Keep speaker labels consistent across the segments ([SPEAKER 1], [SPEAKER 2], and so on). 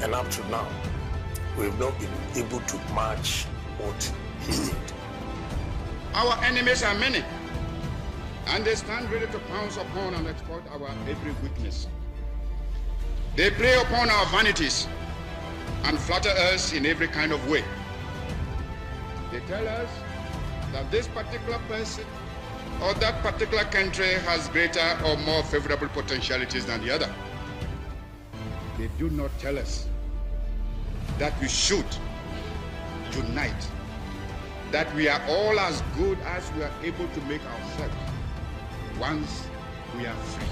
[SPEAKER 1] And up to now, we've not been able to match what he did.
[SPEAKER 2] Our enemies are many, and they stand ready to pounce upon and exploit our every weakness. They prey upon our vanities and flatter us in every kind of way. They tell us that this particular person or that particular country has greater or more favorable potentialities than the other. They do not tell us that we should unite, that we are all as good as we are able to make ourselves once we are free.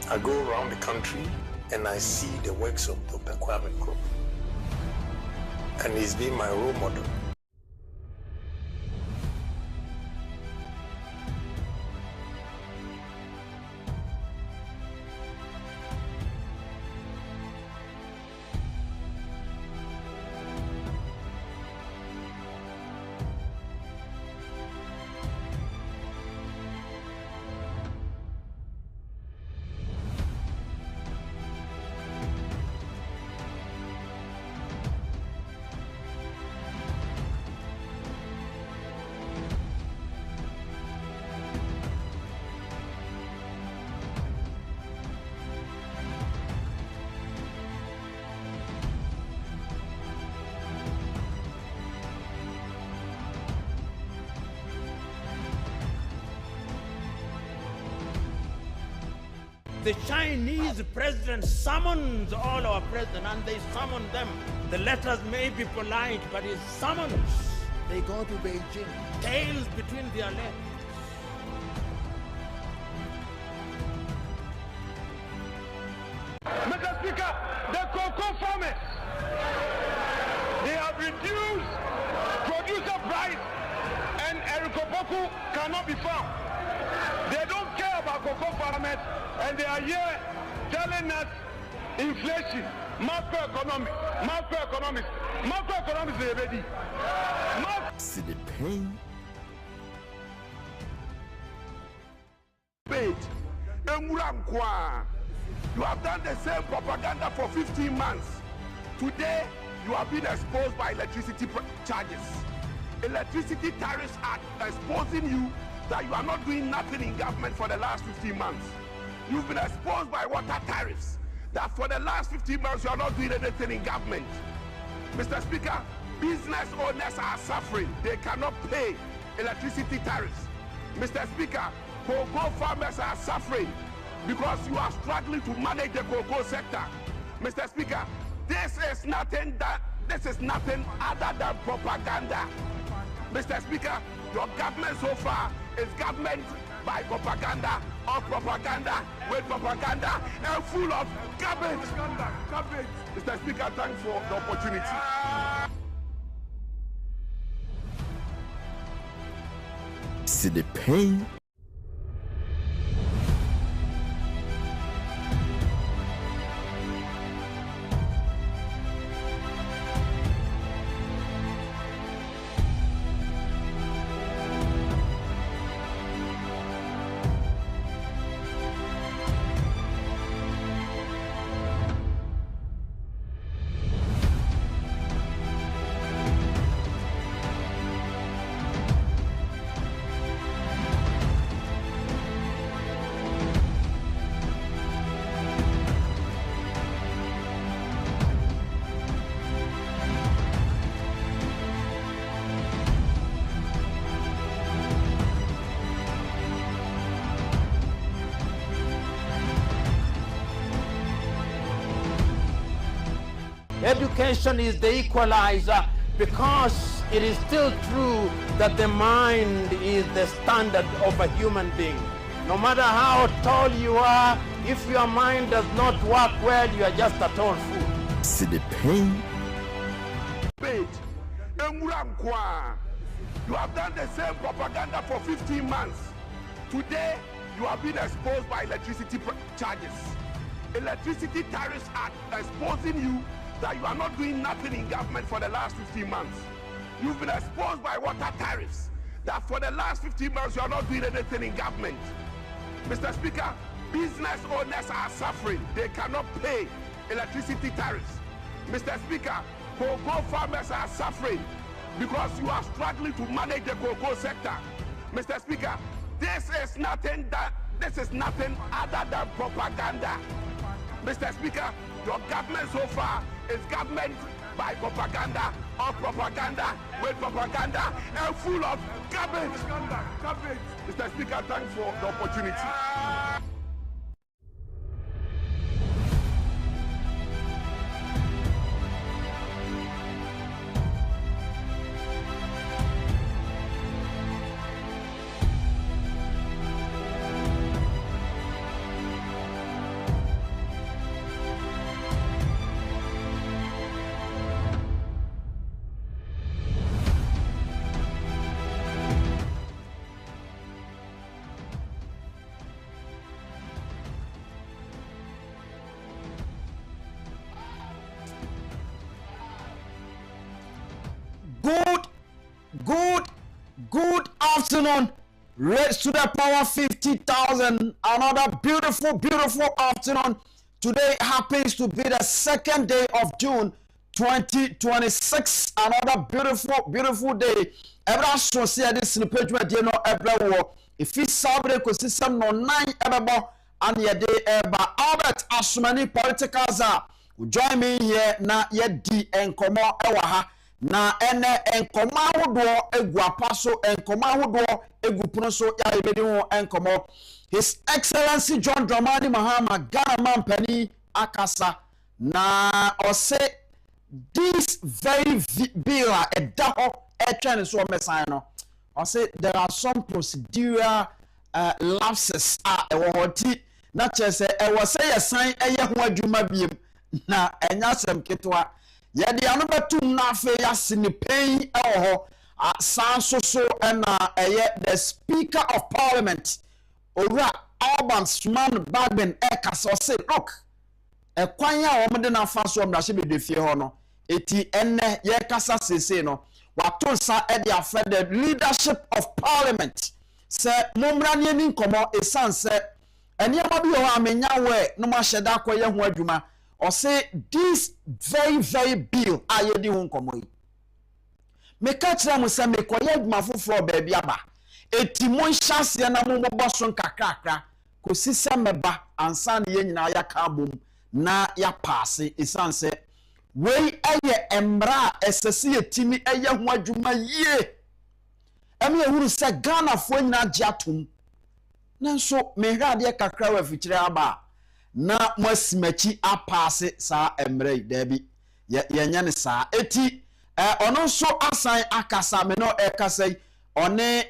[SPEAKER 1] I go around the country and I see the works of Dr. Kwame Nkrumah, and he's been my role model.
[SPEAKER 3] The Chinese president summons all our presidents, and they summon them. The letters may be polite, but it's summons. They go to Beijing, tails between their legs.
[SPEAKER 4] Mr. Speaker, the cocoa farmers, they have reduced producer price, and Erikoboku cannot be found. They don't care about cocoa farmers, and they are here telling us inflation, macroeconomics is ready.
[SPEAKER 5] See the pain.
[SPEAKER 4] You have done the same propaganda for 15 months. Today, you have been exposed by electricity charges. Electricity Tariffs Act exposing you that you are not doing nothing in government for the last 15 months. You've been exposed by water tariffs that for the last 15 months you are not doing anything in government. Mr. Speaker, business owners are suffering. They cannot pay electricity tariffs. Mr. Speaker, cocoa farmers are suffering because you are struggling to manage the cocoa sector. Mr. Speaker, this is nothing other than propaganda. Mr. Speaker, your government so far is government by propaganda, of propaganda, with propaganda, and full of garbage. Mr. Speaker, thanks for the opportunity.
[SPEAKER 5] See the pain.
[SPEAKER 3] Education is the equalizer, because it is still true that the mind is the standard of a human being. No matter how tall you are, if your mind does not work well, you are just a tall fool.
[SPEAKER 5] See the pain.
[SPEAKER 4] You have done the same propaganda for 15 months. Today, you have been exposed by electricity charges. Electricity Tariffs Act exposing you that you are not doing nothing in government for the last 15 months. You've been exposed by water tariffs that for the last 15 months you are not doing anything in government. Mr. Speaker, Business owners are suffering. They cannot pay electricity tariffs. Mr. Speaker, cocoa farmers are suffering because you are struggling to manage the cocoa sector. Mr. Speaker, this is nothing other than propaganda. Mr. Speaker, your government so far is government by propaganda, or propaganda with propaganda, and full of garbage. Mr. Speaker, thanks for the opportunity.
[SPEAKER 6] Good afternoon. Raise to the power 50,000. Another beautiful afternoon. Today happens to be the 2nd day of June 2026. Another beautiful day. Every so see this page where you know every war. If it's sabre ko system no 9 ebebo and ye day eba Albert Asumani politicals are join me here na ye di enkomo ewa ha. Na ene enkoma ahodo egu apaso enkoma ahodo egu puno so ya ebedi ho enkomo. His Excellency John Dramani Mahama Ghana Mampani akasa na ose this very bill a daho etwa ne so mesan no ose there are some procedural lapses ewo hoti na chese ewo se yesan eye ho adwuma biem na enya sem ketwa yedi anobetum na afe yase ne pain ewo so na the Speaker of Parliament Ora Alban Suman Bagben ekasa say look ekwan ya wo mede na afa so mra hye bedefie ho no eti enne ye kasa sese no wato sa e de afa the leadership of Parliament se momra ne ni nkomo esanse ene amabi ho amenya we no ma hyeda akoye ho adwuma or say this very bill ayedi ho nkomo yi me ka kira mo se me koye adwuma foforo ba bia ba eti mo hyase na mo boso nkakrakra ko sisa meba ansa ne ye nyina ya ka bom na ya paase esanse wei eye emra esese yetimi eye ho adwuma yie emi ehuru se Ghana fo nyina giatum nanso me hwade kakra wa fikire aba na mwasimachi apaase sa emre dabi yenya ne sa eti ono so asan akasa me no ekasai one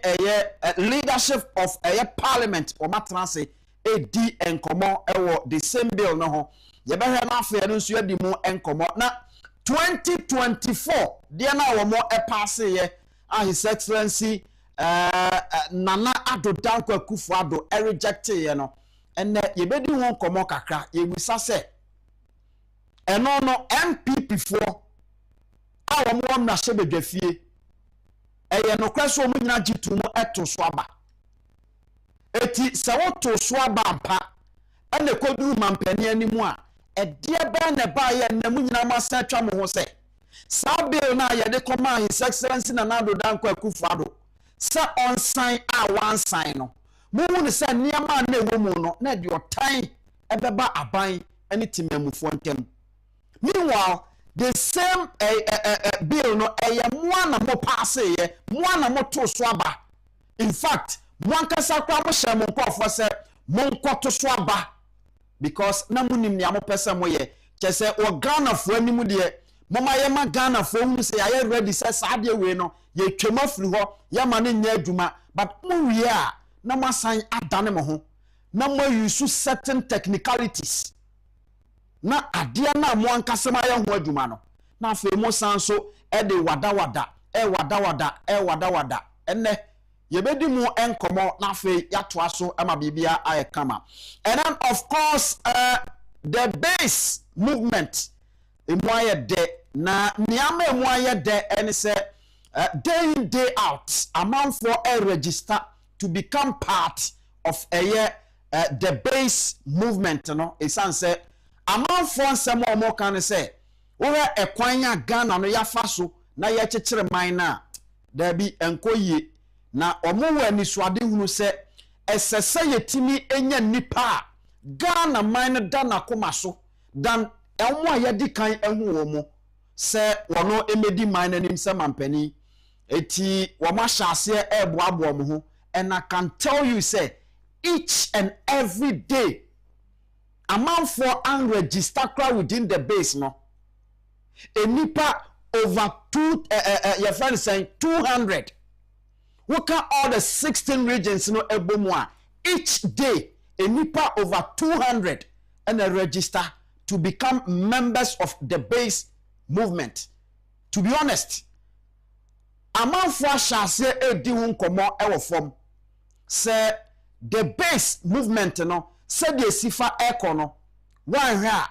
[SPEAKER 6] leadership of Parliament o matranse edi enkomo ewo the same bill no ho ye behwe na afa no nso edi mu enkomo na 2024 dia na wo mo passe ye His Excellency Nana Addo Dankwa Akufo-Addo reject ye no ene ye bedi ho enkomo kakra ye busa se eno no MPP fo awo mo na hye bedwafie eye no kwaso mu nyina gitumu eto so aba eti se woto so aba ampa ene koduru mampani animu a edie be ne ba ye na mu nyina masa twa mo ho se sa bill na ye de koma His Excellency Nana Addo Dankwa Akufo-Addo sa on sign a one sign no mu ne se niam na ewo mu no na de otan ebeba aban ene timamufo ntem. Meanwhile the same bill no mwana mo pass ye mwana mo to so aba. In fact mwankasa kwa mo hye mo nkofo se mo nkoto so aba because na munim ni amo pese mo ye chese o Ghana fo animu de mama ye ma Ghana fo hu se ya ready se saade we no ye twema firi ho ye ma ne nya adwuma but mo wie a na masan adane mo ho na mo use certain technicalities na adia na mo ankasema ye ho adwuma no na afa mo sanso e de wada enne ye bedi mu enkomo na afa yatoa so ama bibia ayekama. And then of course the base movement emwaye de na niama emwaye de ene se day in day out amount for a register to become part of a the base movement no esan say amanfo nsem o mo kan say wo ekwanya Ghana no yafa so na ye kekere man na da bi enkoyie na omo wani suade hunu say esese yetimi enya nipa Ghana man da na koma so dan enwo ayedi kan ehu wo mo say wono emedi man nanim se mampani eti wo ma hyase eboabo mo ho and I can tell you say each and every day amount for unregistered crowd within the base no a nipa over your friend saying 200 who can all the 16 regions no ebomwa each day a nipa over 200 and a register to become members of the base movement. To be honest, amount for shase edi hun komo ewo form say the base movement no said the sifa econo one here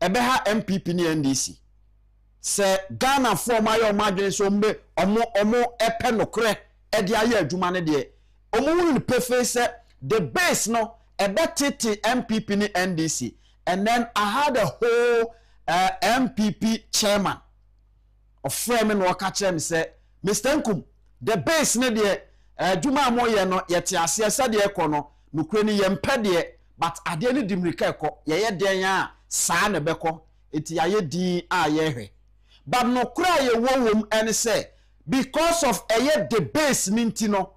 [SPEAKER 6] ebeha MPP ni NDC say Ghana for my madwen so mbe omo epe nokre e de aye adwuma ne de omo won pe say the base no ebetete MPP ni NDC and then I had a whole MPP chairman of framing waka chem say Mr. Nkum the base ne de adwuma mo ye no yete ase se de ekono nokre ni yempe de but ade ni dimrika ekọ ye den a saa ne beko eti aye din a ye hwe but nokre ye wowom ene say because of the base ninti no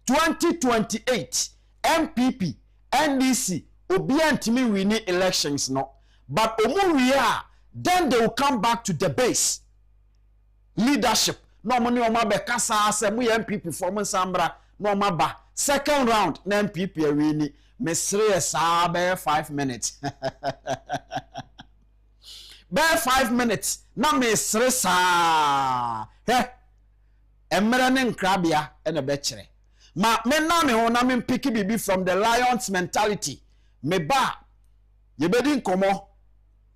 [SPEAKER 6] 2028 MPP NDC obi antimi win elections no but omo we are then they will come back to the base leadership no money o ma be kasa se mu MPP for mo sambra no ma ba second round na MPP win me sere sa be 5 minutes be 5 minutes na me sere sa he emere ne nkrabia e na be kire ma me na me ho na me pick bibi from the lions mentality me ba ye bedi nkomo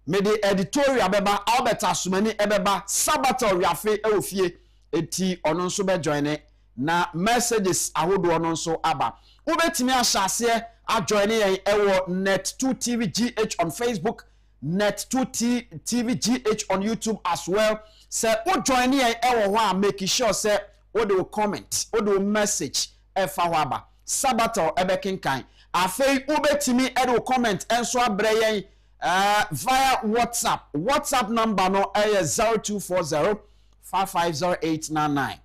[SPEAKER 6] me the editorial beba Albert Asumani ebeba sabato riafe e ofie eti ono nso be join na messages ahodo ono nso aba ubetimi ahyase a join yen ewo Net2 TV GH on Facebook, Net2 TV GH on YouTube as well. Say o join yen ewo ho a make sure say o do comment, o do message e fa ho aba sabato ebe kinkan afei ubetimi e do comment enso abre yen via WhatsApp number no 0240 550899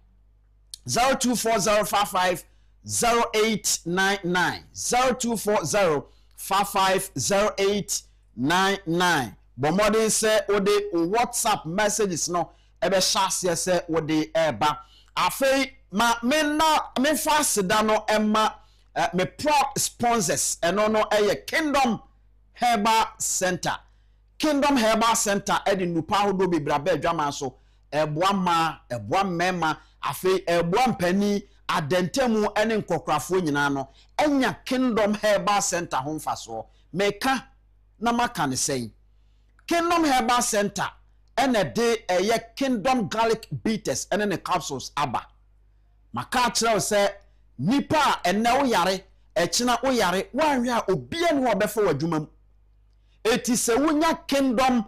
[SPEAKER 6] 0240 550899 0240 550899 bomodin say ode WhatsApp messages no ebe shase say ode eba afei ma me fasida no emma me pro sponsors eno no Kingdom Herbal Center. Kingdom Herbal Center edi nupa hodo bebraba adwama so eboa mema afi eboa mpani adentemu ene nkokrafo nyina no enya Kingdom Herbal Center ho mfaso meka na maka ne sei Kingdom Herbal Center ene de Kingdom Garlic Bitters ene ne capsules aba maka kire se nipa ene wo yare echina wo yare wanwe a obia ne obefo wadwuma eti se wunya Kingdom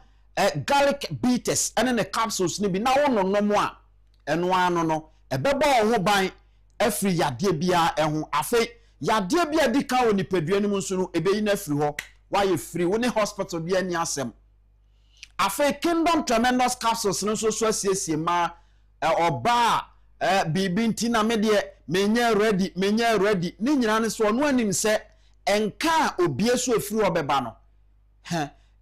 [SPEAKER 6] Garlic Bitters ene ne capsules ni bi na wono nomo a eno ano no ebeba ho ban afri yade bia eho afei yade bia di kan oni padua ni nso no ebeyi na afri ho waye free wo ne hospital bia ni asem afei Kingdom Tremendous Capsules no so asiesie ma oba bibi ntina me de menya ready ni nyina ne so no anim se enka obie so afri ho beba no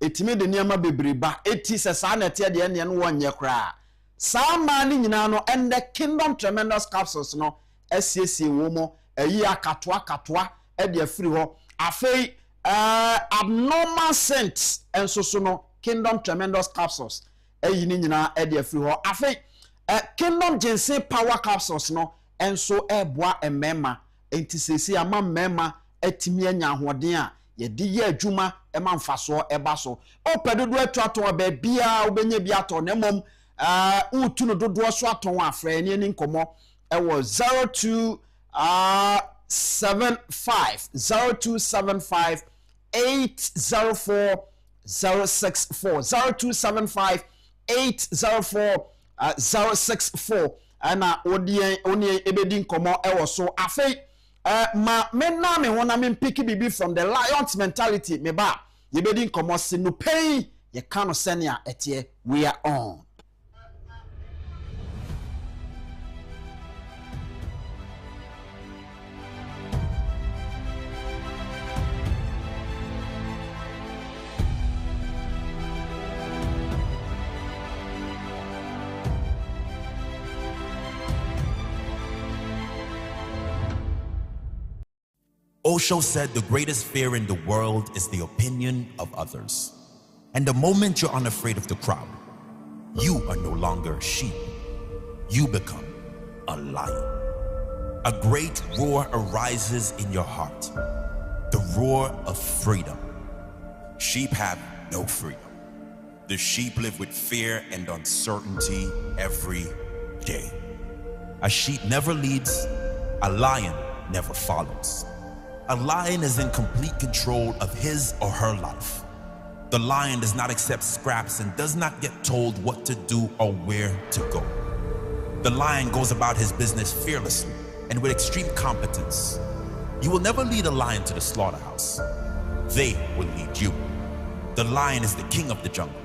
[SPEAKER 6] etime de niama bebreba eti se sa na te de ne no wonye kra sa ma ni nyina no and the Kingdom Tremendous Capsules no asiesie wo mo ayi akatoa e de afri ho afei abnormal scent enso so no Kingdom Tremendous Capsules ayi ni nyina e de afri ho afei Kingdom Ginseng Power Capsules no enso eboa emema entisesi ama mema etimi anya ahoden a ye di ye adwuma e ma mfaso eba so opedodo atuato ba bia obenya bia to na mom utu no dodo so aton afra ni nkomo e wo 02 0275 804 064 0275 804 064 ana odie oni ebedi nkomo ewo so afei ma menna me wona me pick bibi from the lion's mentality me ba yebedi nkomo se no pain ye kan no senia etie we are on.
[SPEAKER 7] Osho said the greatest fear in the world is the opinion of others. And the moment you're unafraid of the crowd, you are no longer a sheep. You become a lion. A great roar arises in your heart, the roar of freedom. Sheep have no freedom. The sheep live with fear and uncertainty every day. A sheep never leads, a lion never follows. A lion is in complete control of his or her life. The lion does not accept scraps and does not get told what to do or where to go. The lion goes about his business fearlessly and with extreme competence. You will never lead a lion to the slaughterhouse. They will lead you. The lion is the king of the jungle.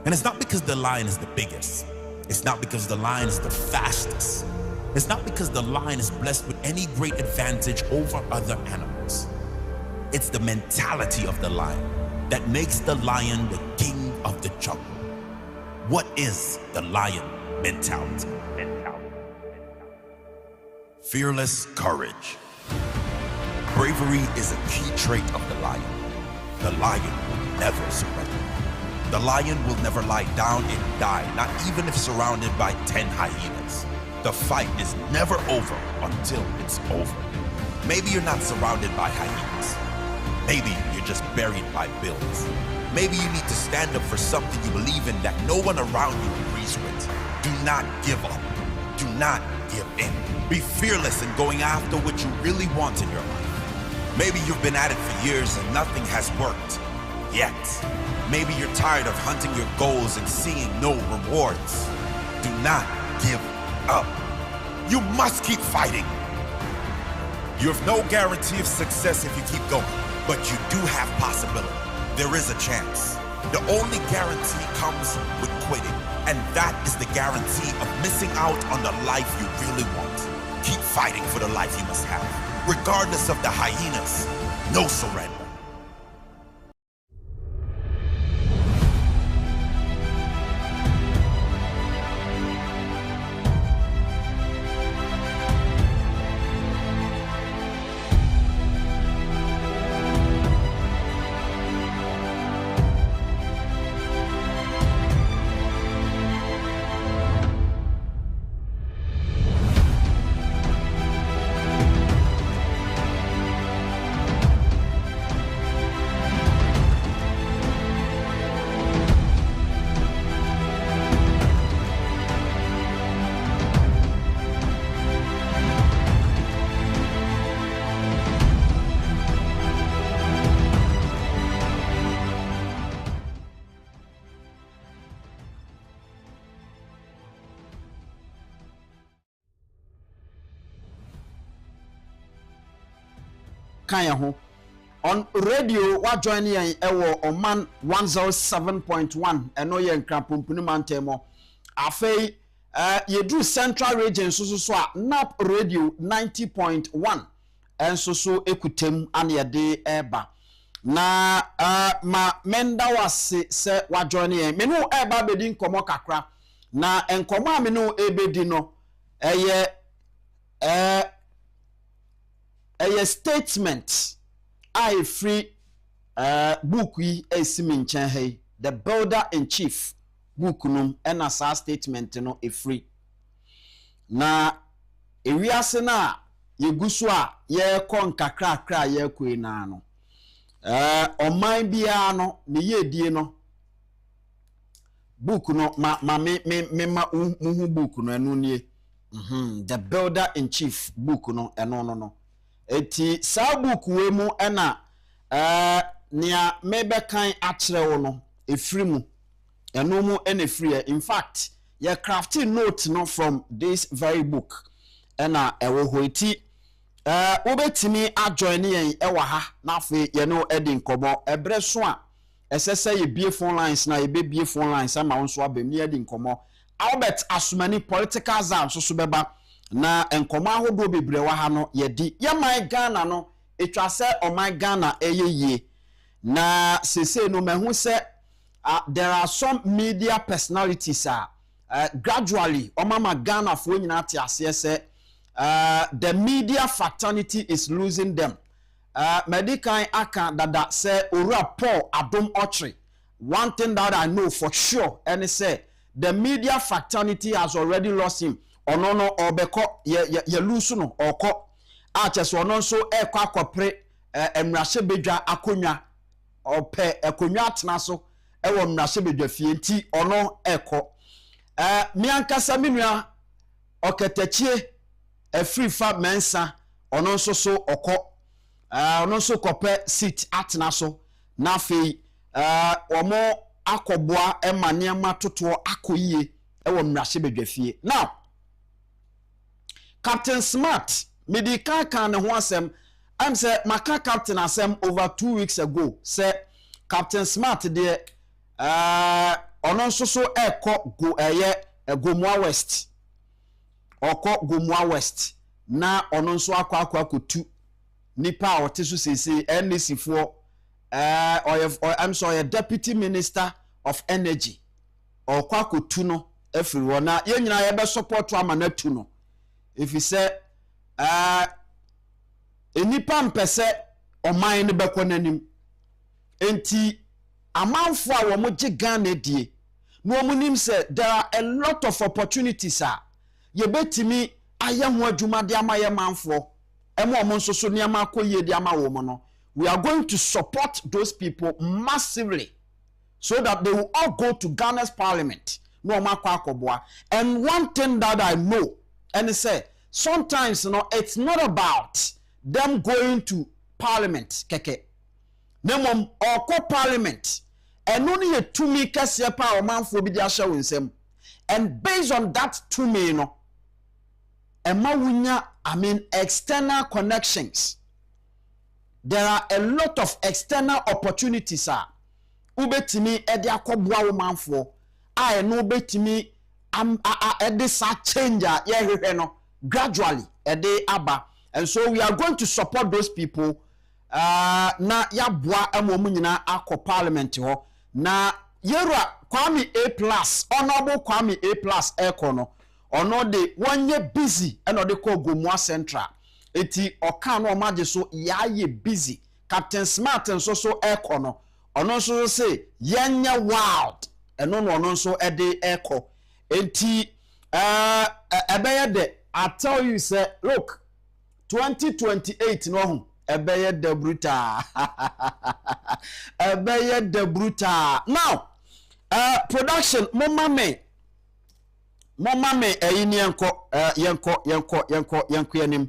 [SPEAKER 7] And it's not because the lion is the biggest. It's not because the lion is the fastest. It's not because the lion is blessed with any great advantage over other animals. It's the mentality of the lion that makes the lion the king of the jungle. What is the lion mentality? Fearless courage. Bravery is a key trait of the lion. The lion will never surrender. The lion will never lie down and die, not even if surrounded by 10 hyenas. The fight is never over until it's over. Maybe you're not surrounded by hyenas. Maybe you're just buried by bills. Maybe you need to stand up for something you believe in that no one around you agrees with. Do not give up. Do not give in. Be fearless in going after what you really want in your life. Maybe you've been at it for years and nothing has worked yet. Maybe you're tired of hunting your goals and seeing no rewards. Do not give up. You must keep fighting. You have no guarantee of success if you keep going, but you do have possibility. There is a chance. The only guarantee comes with quitting, and that is the guarantee of missing out on the life you really want. Keep fighting for the life you must have, regardless of the hyenas. No surrender.
[SPEAKER 6] Kaya ho on radio wa join yan ewo Oman 107.1 eno ye nkrapompuni mantemo afei yedu central region so a nap radio 90.1 enso so ekutem ane de eba na ma menda wase se wa join yan menu eba bedi nkomo kakra na enkomo amenu ebedi no a statement I free book yi esimi nchen hey the builder in chief book num and as statement no e free na ewiase na yeguso a ye kon kakra ye koi na no oman bia no ne yedie no book no ma muhu book no enu nie the builder in chief book no eno no eti saa book we mu ena nia mebe kan akire wo no efiri mu eno mu ena efiri. In fact ye crafty note no from this very book ena ewo hoiti wobetimi ajoin yen ewa ha na afi ye no edi nkomo ebre so a esese ye bie phone lines na ye be bie phone lines ama wonso abem ni edi nkomo Albert asumani political zam so beba na enkomo ahodo bebre wa ha no ye di ye man Ghana no etwa se o man Ghana eyeye na sese no mehu se there are some media personalities gradually o mama Ghana fo nyina ate ase se the media fraternity is losing them. Medical aka dada say Ora Paul Adom Ochre. One thing that I know for sure, and it say the media fraternity has already lost him. Onono obeko ye lose no oko. Aches onon so ekwa kopre emrashe bedwa akonya ope akonya atena so ewo mrashe bedwa fie nti ono eko. Mi ankasa minua oketachie free fab mensa ono so oko ono so kope seat atena so na fei omo akoboa emane ma toto akoyie ewo mrahye bedwafie. Now Captain Smart medical kan ne ho asem am say maka captain asem over 2 weeks ago say Captain Smart de ono so eko go Gomua West oko Gomua West na ono nso akwa kotu nipa otesu sese NC for I'm sorry deputy minister of energy okwa kotu no efiri wona ye nyina ye be support amanatu no if you say enipa mpese oman ne bekọ nanim enti amanfo a wo mo je Ghana die no omunim say there are a lot of opportunities ye betimi aye ho adwuma de amaye manfo emo nso so ne ama akoye de ama wo mo no. We are going to support those people massively so that they will all go to Ghana's parliament. No makwakobwa. And one thing that I know, and say sometimes it's not about them going to parliament keke. Nemom oko parliament and only a 2 me kase pa o manfo bi dia hye wonsem. And based on that 2 me no ema wunya external connections. There are a lot of external opportunities ubetimi ede akobua wo manfo no betimi ede sa change ye hwehwe no gradually ede aba. And so we are going to support those people na ya boa amomu nyina akọ parliament ho na yerua Kwame A+ honorable Kwame A+ eko no ono de wonye busy eno de ko Gomua Central eti oka no maje so yaye busy. Captain Smart nso so eko no ono so say yenya wild eno no ono so ede eko enti ebeye de I tell you say look 2028 no hu ebeye de brutal ebeye de brutal. Now production mama me eyini yenko yanim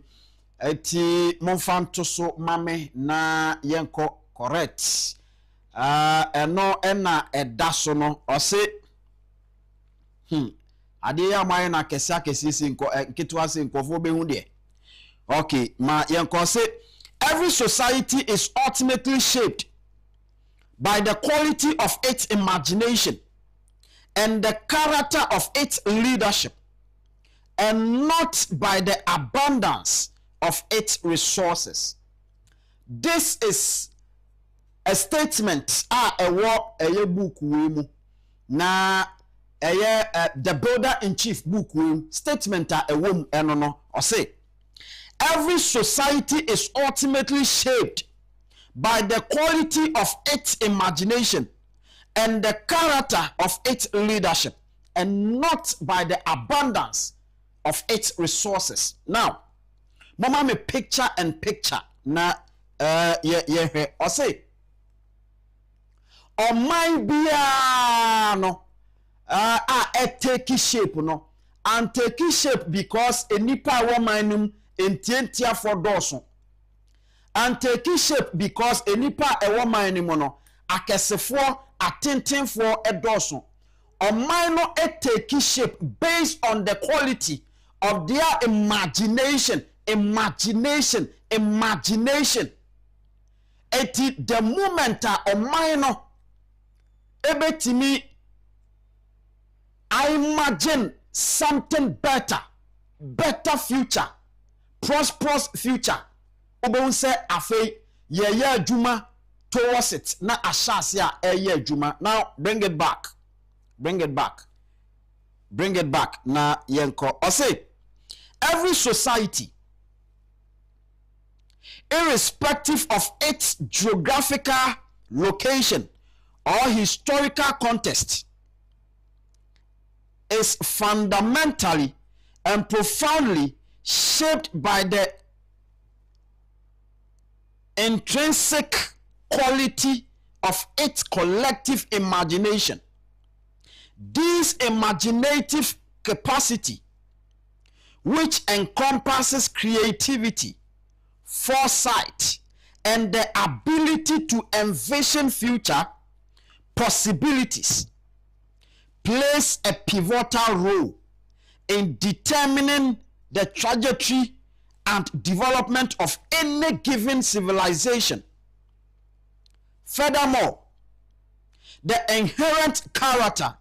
[SPEAKER 6] eti monfanto so mame na yenko correct eno ena edaso no ose ade ya maye na kesi sinko nketwa sinko fo be hu de. Okay, ma yenko say every society is ultimately shaped by the quality of its imagination and the character of its leadership, and not by the abundance of its resources. This is a statement a book we mu na the builder in chief book we statement a wom eno no or say every society is ultimately shaped by the quality of its imagination and the character of its leadership, and not by the abundance of its resources. Now, mama me picture na or say or my bia no take shape no and take shape because a nipa womanum entientia for doso and take shape because enipa ewo man ni mo no akesefo atentenfo edoso oman no take shape based on the quality of their imagination. Eti the moment a oman no ebetimi I imagine something better future, prosperous future. Obon say afei ye adwuma towards it na ashase a eye adwuma. Now bring it back na yenko. I say every society, irrespective of its geographical location or historical context, is fundamentally and profoundly shaped by the intrinsic quality of its collective imagination. This imaginative capacity, which encompasses creativity, foresight, and the ability to envision future possibilities, plays a pivotal role in determining the trajectory and development of any given civilization. Furthermore, the inherent character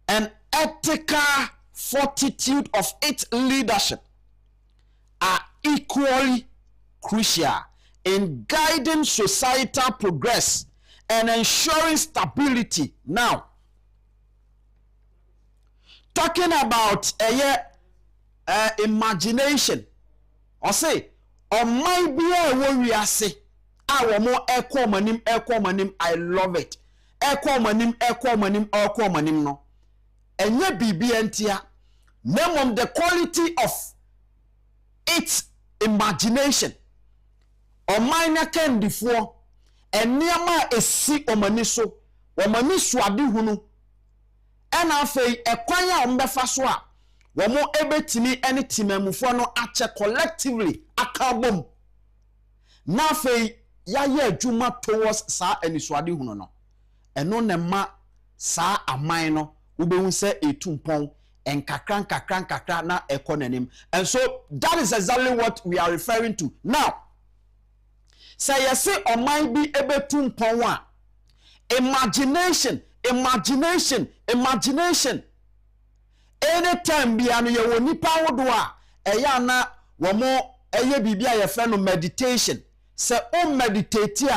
[SPEAKER 6] and ethical fortitude of its leadership are equally crucial in guiding societal progress and ensuring stability. Now, talking about imagination, or say, or might be a warrior say, our more equamanim, I love it. Equamanim, no. And ye BBNTia, name of the quality of its imagination. Or minor can before, and near my a sick omaniso, or maniswadi hunu. And afei ekwanya ombefa so a wo mo ebetimi ene timamufo no ache collectively akabom na afei ya ye adwuma towards sa aniswade hunu no eno ne ma sa aman no ubehun se etumpon enkakra na ekonanim. And so that is exactly what we are referring to. Now say yes oman bi ebetumpon a imagination. Anytime bi anu ye woni pa wodo a eya na wo mo eye bibia ye fe no meditation. Se o meditate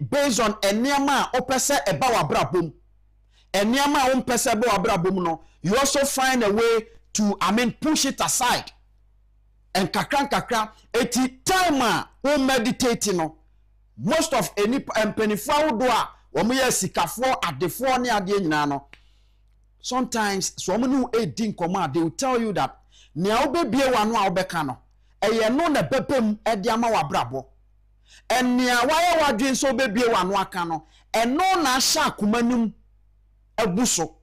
[SPEAKER 6] based on eniama a opese eba wa brabom. Eniama a opese eba wa brabom no, you also find a way to push it aside. And kakra eti time a o meditate no, most of any penifo wodo a womuye sikafo adefo ne ade nyina no, sometimes so many edin command, they will tell you that nea obebie wano a obeka no eye no na bepem ede ama wa brabo, en nea waye wadwen so obebie wano aka no eno na sha akumanum abuso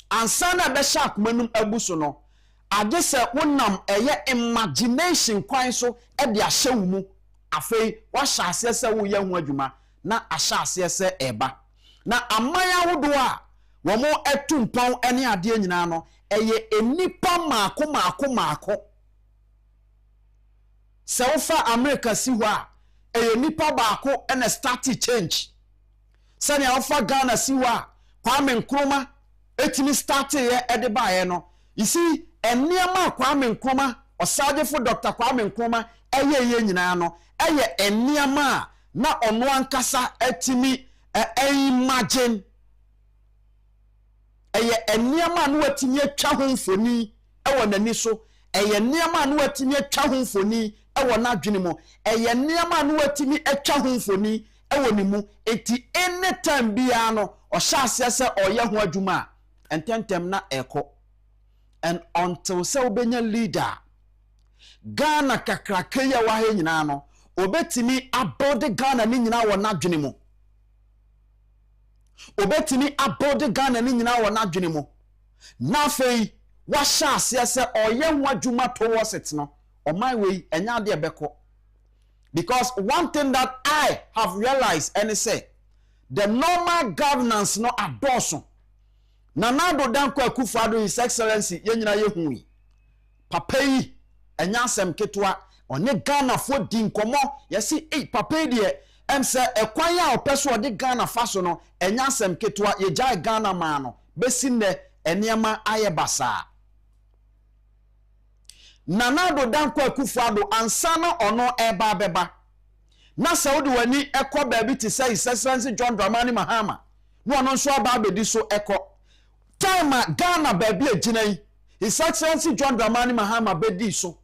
[SPEAKER 6] ansa na be sha akumanum abuso no ade se wonam eye imagination kwan so ede ahye wumu afei wa sha ase se wo ye ho adwuma na asha ase se eba na amaya wodo a wo mo etumpon ene ade nyina no eye enipa maako se wo fa America si ho a eye nipa baako ene start change se ne wo fa Ghana si ho a Kwame Nkrumah etimi start ye ede baaye no. You see eniama Kwame Nkrumah osagefo Dr. Kwame Nkrumah eye nyina no eye eniama na ono ankasa etimi imagine eye eniama no atimi atwa ho mfoni ewo nani so, eye eniama no atimi atwa ho mfoni ewo na adwene mo, eye eniama no atimi atwa ho mfoni ewo ni mu. Eti anytime bia no o sha ase oye ho adwuma ententem na eko. And until se obenya leader Ghana kakrakeya wa he nyina no obetimi abode Ghana ni nyina wo na adwene mo, obetimi abode Ghana ni nyina wo na adwene mo. Na fei wa sha ase oye ho adwuma towards it no, o my way enya de ebeko Because one thing that I have realized and say, the normal governance no adoso. Nanado danko akufo-addo His Excellency yenyina yehui. Papa yi enyasem ketwa one Ghana fo di nkomo yesi papa yi de emse ekwan ya opeso de Ghana faso no enyasem ketwa yejai Ghana ma no besi ne enema ayebasa. Nanado danko akufo-addo ansana ono eba beba. Na Saudi wani eko baby ti say His Excellency John Dramani Mahama. No ono so aba bedi so eko. Time Ghana baby ejinai. His Excellency John Dramani Mahama bedi so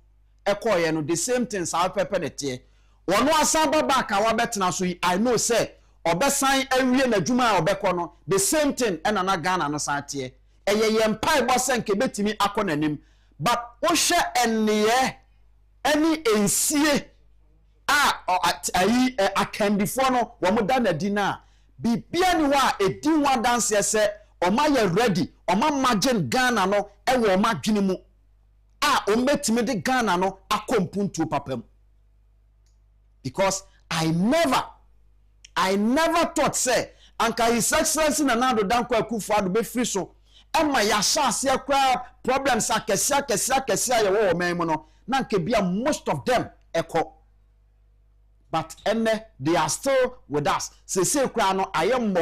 [SPEAKER 6] eko ye no the same things how pepe ne tie. Ono asan baba ka wa betena so I know say obesan awie na dwuma obeko no the same thing ena na Ghana no san tie. Eye ye mpai bo se nke betimi akonanim. But wo hwe eniye eni ensie akandifo no womoda na di na bibia ni wa edi wa dance se oma ye ready oma margin Ghana no ewo oma dwene mu ombetimi de Ghana no akompuntu papam. Because I never thought say anka His Excellency Nanado danko akufo-addo be free so ema ya shase akwa problems akese ye wo man mu no na nke bia most of them eko. But they are still with us. Se kura no ayem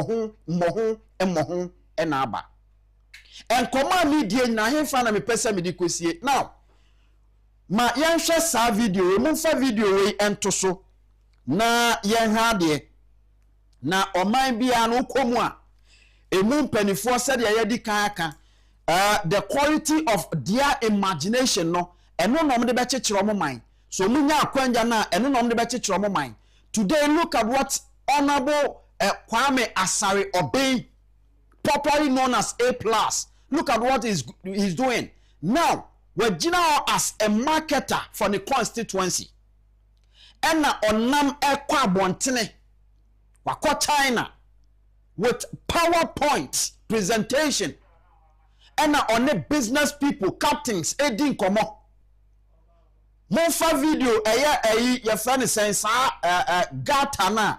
[SPEAKER 6] mohu enaba. And command media na hemfa na me pesa me di kosie. Now, ma yenhwe sa video, mo fa video we ento so na yenha de na oman bia no komu a emu mpanifo said ya yedi kan aka the quality of their imagination no eno no de be chechiro mo man. So munya akwanja na eno nom de be chechiro mo man. Today look at what Honorable Kwame Asare Obey, popularly known as A+. Look at what he's doing. Now, we're general as a marketer for the constituency. And na onam ekwa bontene wako China with PowerPoint presentation. And na on the business people, captains, edin komo. Monfa video ye friend sense gata na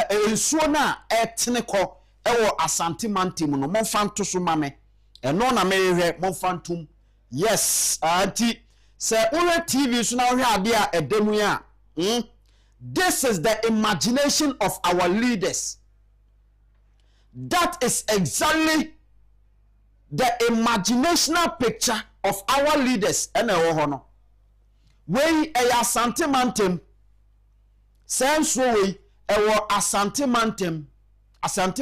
[SPEAKER 6] ensuo na etene ko ewo Asante Mantam no monfa nto so mame eno na mehwe monfa ntum. Yes anti se ure TV so na hwe ade a edemu ya this is the imagination of our leaders. That is exactly the imaginational picture of our leaders ene wo ho no. We Asante Mantam senso we ewo Asante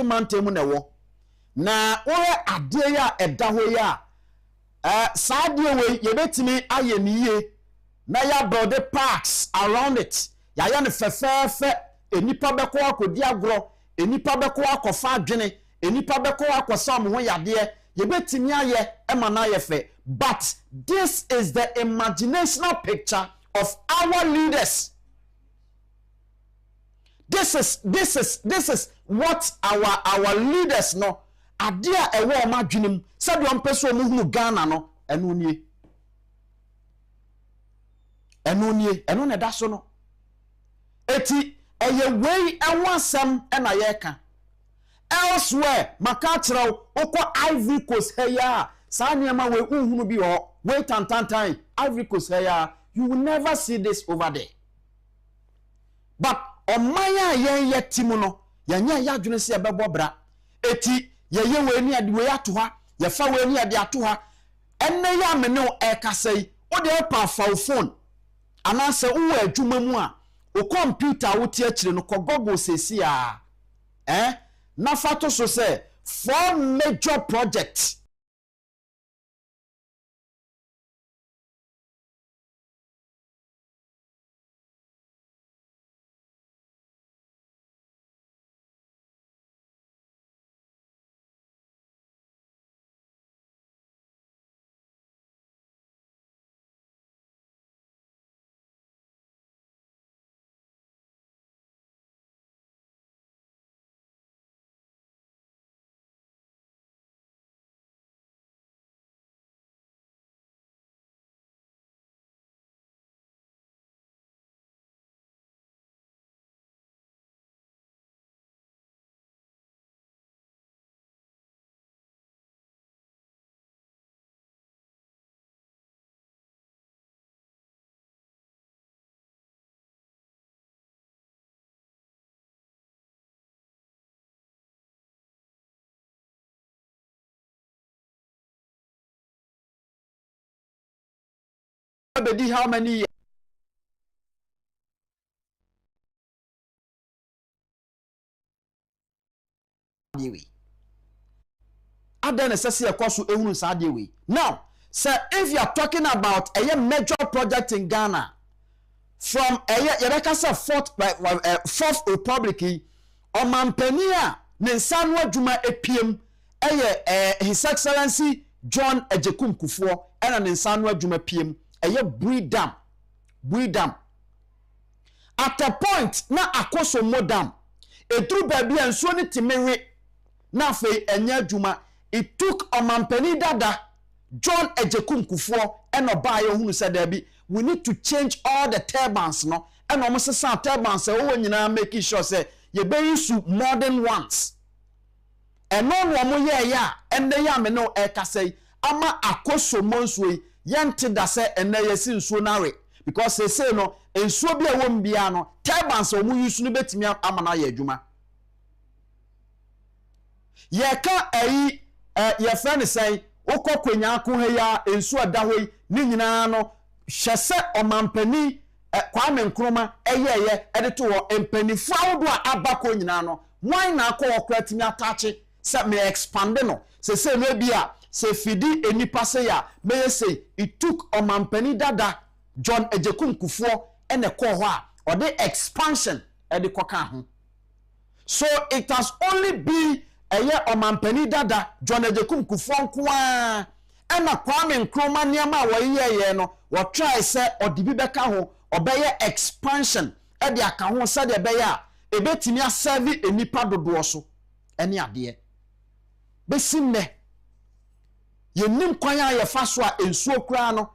[SPEAKER 6] Mantam na wo na ore ade ya eda ho ya saade we yebetimi aye niye na ya build parks around it ya ya ne fefefe enipa beko akodi agro enipa beko akofa adwene enipa beko akosa mo ho yade yebetimi aye ema na ye fe. But this is the imaginational picture of our leaders. This is what our leaders know. Adia ewo ma dwenem sabi on peso mu hunu Ghana no eno ne da so no. Eti eye wei enwasem ena yeka. Elsewhere makachiraw okwa Ivory Coast heya Sanyama we uhunu bi ho wait and time Ivory Coast here you will never see this over there. But on maya yen yetimu no yanya ya dwene se ebebo bra eti ye we ni ade we ato ha ye fa we ni ade ato ha enne ya me ne e kasai o de pa phone anase wo adwuma mu a o computer wo tie akire no ko Google sesi a na fato so say 4 major projects Abedi how many years? Adene sesi ekoso ehunu saade we. Now, sir, if you are talking about a major project in Ghana from a fourth republic omampania ne nsanwo adwuma epiem his excellency John Agyapong Kufuor ena ne nsanwo adwuma piem Bridam at a point na akoso modam edru baby enso ne timere na fe enya adwuma. It took omampani dada John Agyapong Kufuor and obaye hunu said there we need to change all the turbans no and almost some turbans say oh nyina making sure say you be use modern ones and no one ya and they ya me no e ka say ama akoso monswe yente da say and na yesi nsuo nare because they say no nsuo bia wom bia no turbans o mu use no betimi amana ya adwuma ye ka ayi your friend say okokwenya ko heya ensu adahoi ni nyina no hyese omampani Kwame Nkrumah eyeye edito wo empanifu awodo abako nyina no wan na akọ okratimi atache se me expand no se no bia se fidi enipa se ya me say it took omampani dada John Agyapong Kufuor ene ko ho a ode expansion ede koka ho. So it has only been omampani dada John Agyapong Kufuor nkoa ena Kwame Nkrumah niama woyeye no wo try say odibi beka ho obeye expansion e de aka ho say de beye a ebetimi aserve enipa dodo so ene ade besinne yenim kwan a ye fa so a ensuo kura no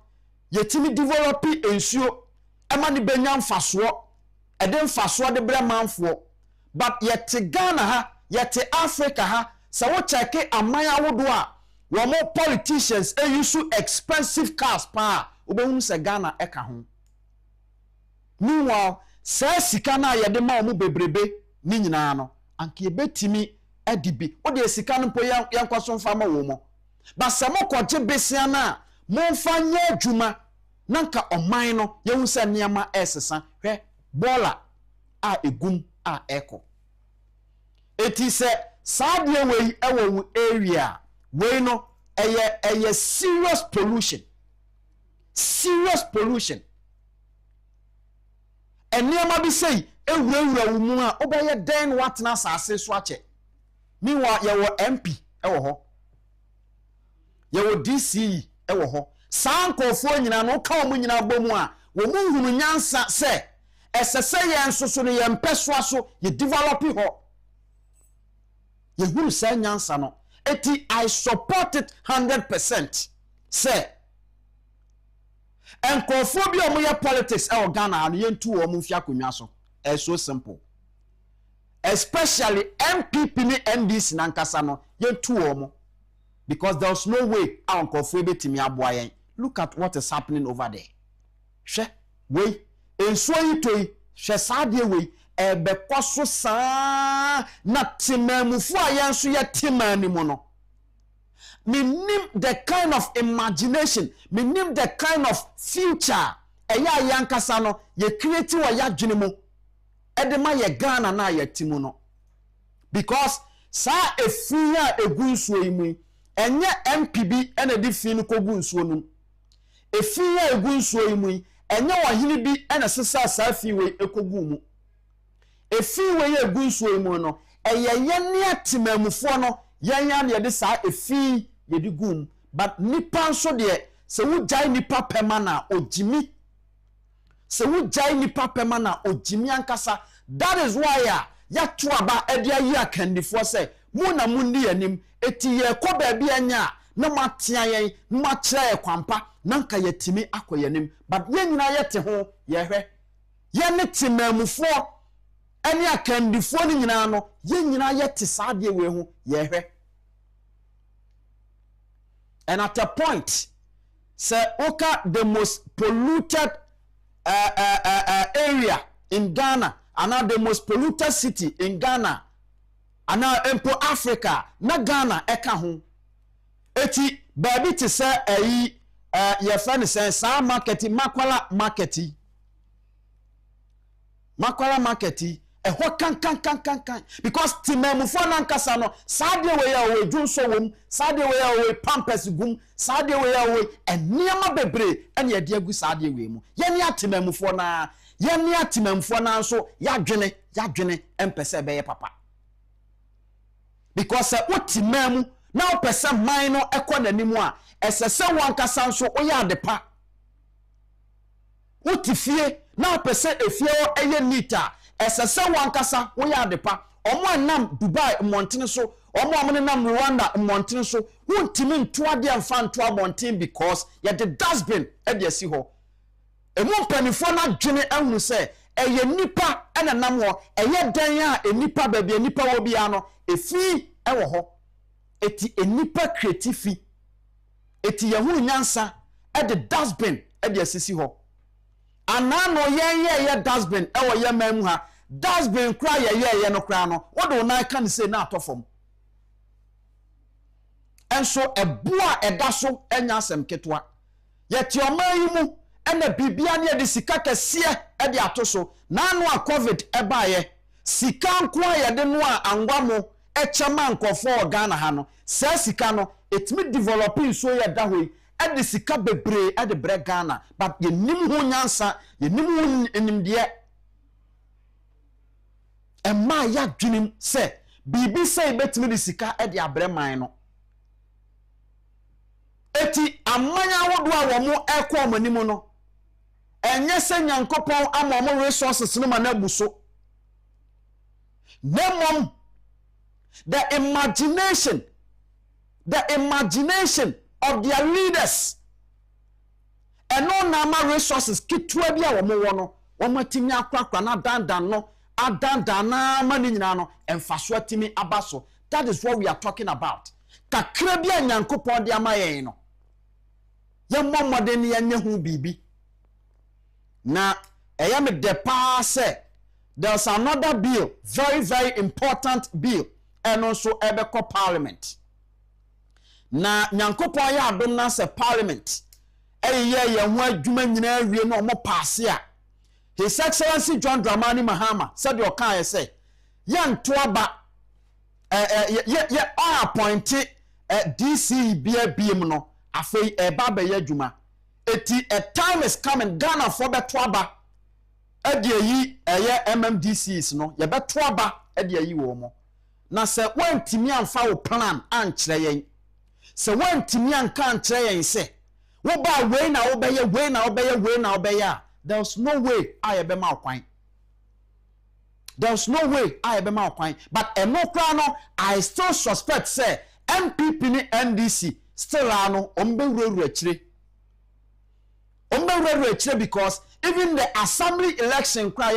[SPEAKER 6] yetimi develop ensuo ema ne benya mfaso e de mfaso de bre manfo but yet Ghana ha yet Africa ha so wo check amaya wodo a wo mo politicians use expensive cars pa obehun se Ghana eka ho. Meanwhile se sika na ye de ma wo bebrebe ni nyina no anke betimi adibi wo de sika no po yankwaso mfa ma wo mo ba se mo koje besia na mo mfa nya adwuma nanka oman no ye hu se niama esesa hwe bola a egum a eko eti se saade we ewo area we no eye serious pollution eniama bi sei ewurawura wo mu a obaye den watna asase so ache miwa ye wo MP ewo ho ye wo DC ewo ho sankofo nyina no ka wo nyina bomu a wo mu hunu nyansa se esese ye nsoso ne ye mpeswa so ye develop ho ye hunu se nyansa no eti I support it 100% say enkofo bi omoye politics e Ghana anu yentu wo mu fia konwa so so simple especially MPP ni NDC nankasa no yentu wo mu because there's no way enkofo betimi aboa. Look at what is happening over there. Hwe we enso yitoi hwe saade we bekoso saa na timamufu ayenso ye timani mu no minim the kind of imagination minim the kind of future eya yankasa no ye create wa ya dwene mu edema ye Ghana na ye timu no because sa efi a egunsuo yimu enye MPB ene di fi no kogunsuo no efi a egunsuo yimu enye wahini bi ene sesa sa fi we ekogu mu efi we ye egunsuo yimu no eye ne atimamufo no yanya ne de sa efi ye di gum but nipa nso de se wo jai nipa pema na ojimi se wo jai nipa pema na ojimi ankasa. That is why ya to aba edia yi akandifo se mu na mu ndi anim eti ye ko ba bia nya na matia yen ma kire ye kwampa nanka yetimi akoyanim but ye nyina yete ho ye hwe ye ne timamufo eni akandifo ni nyina no ye nyina yete saade we ho ye hwe. And at a point say oka the most polluted area in Ghana and the most polluted city in Ghana and empo Africa na Ghana eka ho eti baby to say your friend says sa marketing makwala marketing ehwo kan because timemufo nankasa no sade we ya we dwunso wom sade we ya we pampers gum sade we ya we eniama bebre ene yade agu sade we mu ye ne atimemufo na nso yadwene empese be ye papa because wotimemu na opese man no ekonanimu a esese wankasa nso oya adepa wotifie na opese efie o eye nita esese wankasa woya adepa omo anam Dubai montene so omo amene nam Rwanda montene so wontimi ntoade amfa nto abonten because ye the dustbin e de asi ho emu mpanifo na dwene ahunu se eye nipa ena nam ho eye dan a enipa baabi enipa wo bia no efi ewo ho eti enipa creative eti yehunu nyansa e the dustbin e de asisi ho anano ye dustbin ewo ye mamu ha dustbin kra ye no kra no wodo na kan say na atofom enso eboa edaso enya asem ketwa ye ti omayimu ena bibia ne de sika kese e de atoso na anu a covid ebaye sika nko ye de no a angwamo echama nkofo Ghana ha no sa sika no etimi developing so ye da hoi e de sika bebre e de bre Ghana but ye nim ho nyansa ye nim ho enimde emma ya dwenim se bibi say betimi de sika e de abre man no eti amanya wodo a wo mo ekọ manimu no enye se nyankopon amomo resources no ma na buso nemom the imagination of their leaders and no nama resources kitwa bia wo mo no wo matimi akwa na dandan no adandan na mani nyina no emfaso atimi abaso. That is what we are talking about. Kakra bia nyankopon de amayen no ye momode ne ye hu bibi na eya me de pa say there's another bill, very important bill, and also ebeko parliament. Na nyankopon ya adom na se parliament ye ho adwuma nyina awie no mo passe a His Excellency John Dramani Mahama said your kan say yan to aba appointed DC bia no afei eba be adwuma eti a time is coming Ghana for beto aba yi MMDCs no ye beto aba yi wo mo na se wantimi amfa wo plan ankyere yen se wantimi anka ankyere yen se wo ba we na wo beye there's no way I be ma kwan but enokra no I still suspect say MPP ni NDC still ano ombewuru akire because even the assembly election cry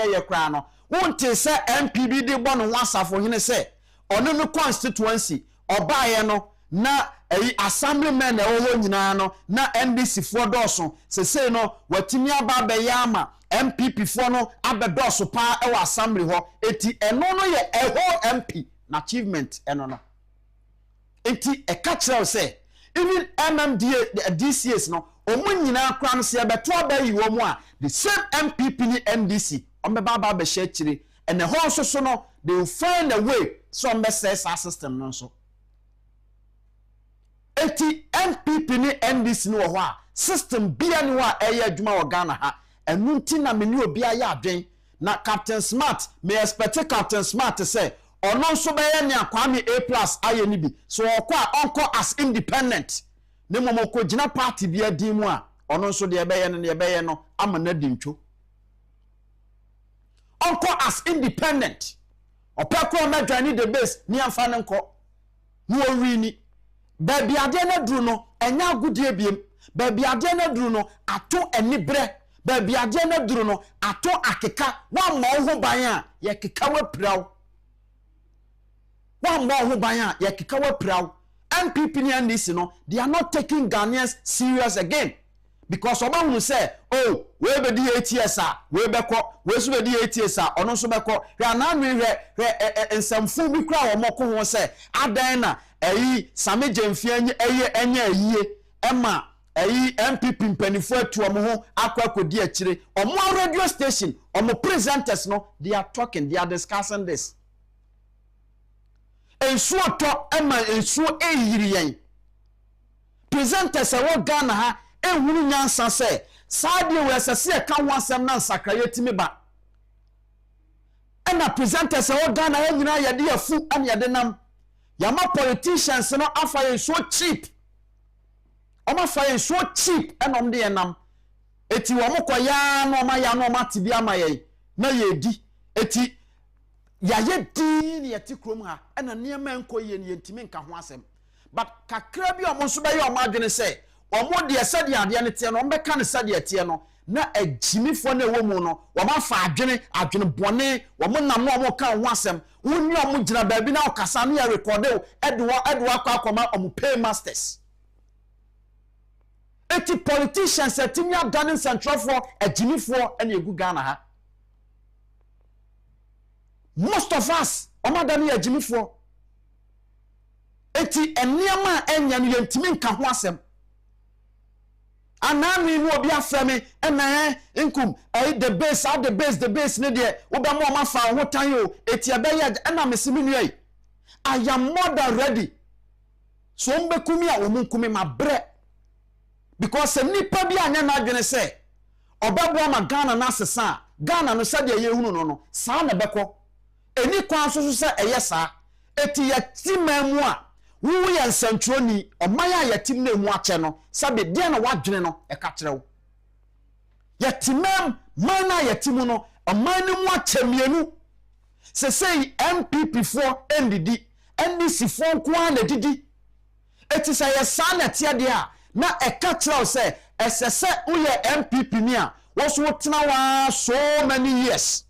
[SPEAKER 6] no won't say MPB de bon wasafo hene say ono no constituency obaye no na assemblymen ewo nyina no na NDC fo doso se no watimi aba be yama MPP fo no abedoso pa ewo assembly ho eti eno no ye eho MP na achievement eno no eti e catch say even MMDA DCS no omo nyina kra no se beto abayi wo mu a the same MPP ni NDC ombeba be share chire and the whole so no they will find a way so say system no so eti MPP ni NDC no ho a system bia ni wa eye adwuma wo Ghana ha enu nti na meni obi aya adwen na Captain Smart me expect Captain Smart say ono so be ye ni akwame A+ aye ni bi so okwa onko as independent ne momo ko gina party bia din mu a ono so de ebe ye no amana dintwo onko as independent opekro na dwani the base ni amfa ne nko no wi ni baby ade na duru no enya agudie biem baby ade na duru no ato enibre baby ade na duru no ato akeka wa ma ho ban a ye keka wa praw wa ma ho ban a ye keka wa praw MPP ni NDC no they are not taking Ghanaians serious again because oba hu say oh we be di 8 years a we be ko we so be di 8 years a ono so be ko hwe na hwe ensamfu bi kra wo moko ho say adan na same jemfie enye ayie ema MPP mpanifo atu omo ho akwa akire omo radio station omo presenters no they are talking, they are discussing this. Ensuo to ema ensuo eyiri yen presenters e wo Ghana ha ehunu nyansa se saade we asase e ka ho asem na nsakra timi ba ena presenters e wo Ghana ha nyina yade yafu ane yade nam yama politicians no afa so cheap oma fa so cheap enom de enam eti wo mokoya no ma ya no ma tibia ma ye na yedi eti ya yedi ni yeti krom ha ena niema enkoye ni yentimi nka ho asem but kakra bi omo so be ye omo adwene se omo de sade ade ne tie no ombe ka ne sade tie no na agimifo na ewo mu no wo ma fa adwene bone wo mo nam no omo ka ho asem wonni omo gina baabi na okasa no ya record edwa akoma omo pay masters eti politicians etinya dane central for agimifo ene egu Ghana ha most of us omo dane agimifo eti eniama enya no yentimi nka ho asem anami wo bi aframe ena inkum the base ne de wo ba mo ma fa ho tan yo eti abeye ena mesimi nuai I am more than ready so mbe kumi a wo kumi ma bre because nipa bi anya na adwene se obabo ma Ghana na sesa Ghana no sade ye hunu no saa na beko eni kwan so se eyesa eti ya timamu a wo ye nsantwoni omaya ya tim na emu ache no sabe de na wadwene no e ka kire wo ya timam mana ya timu no omani mu ache mienu se sei MPP for ndidi NDC for kwa na didi eti sa ya sana tia de a na e ka kire wo se esese wo ye MPP ni a wo so tena wa so many years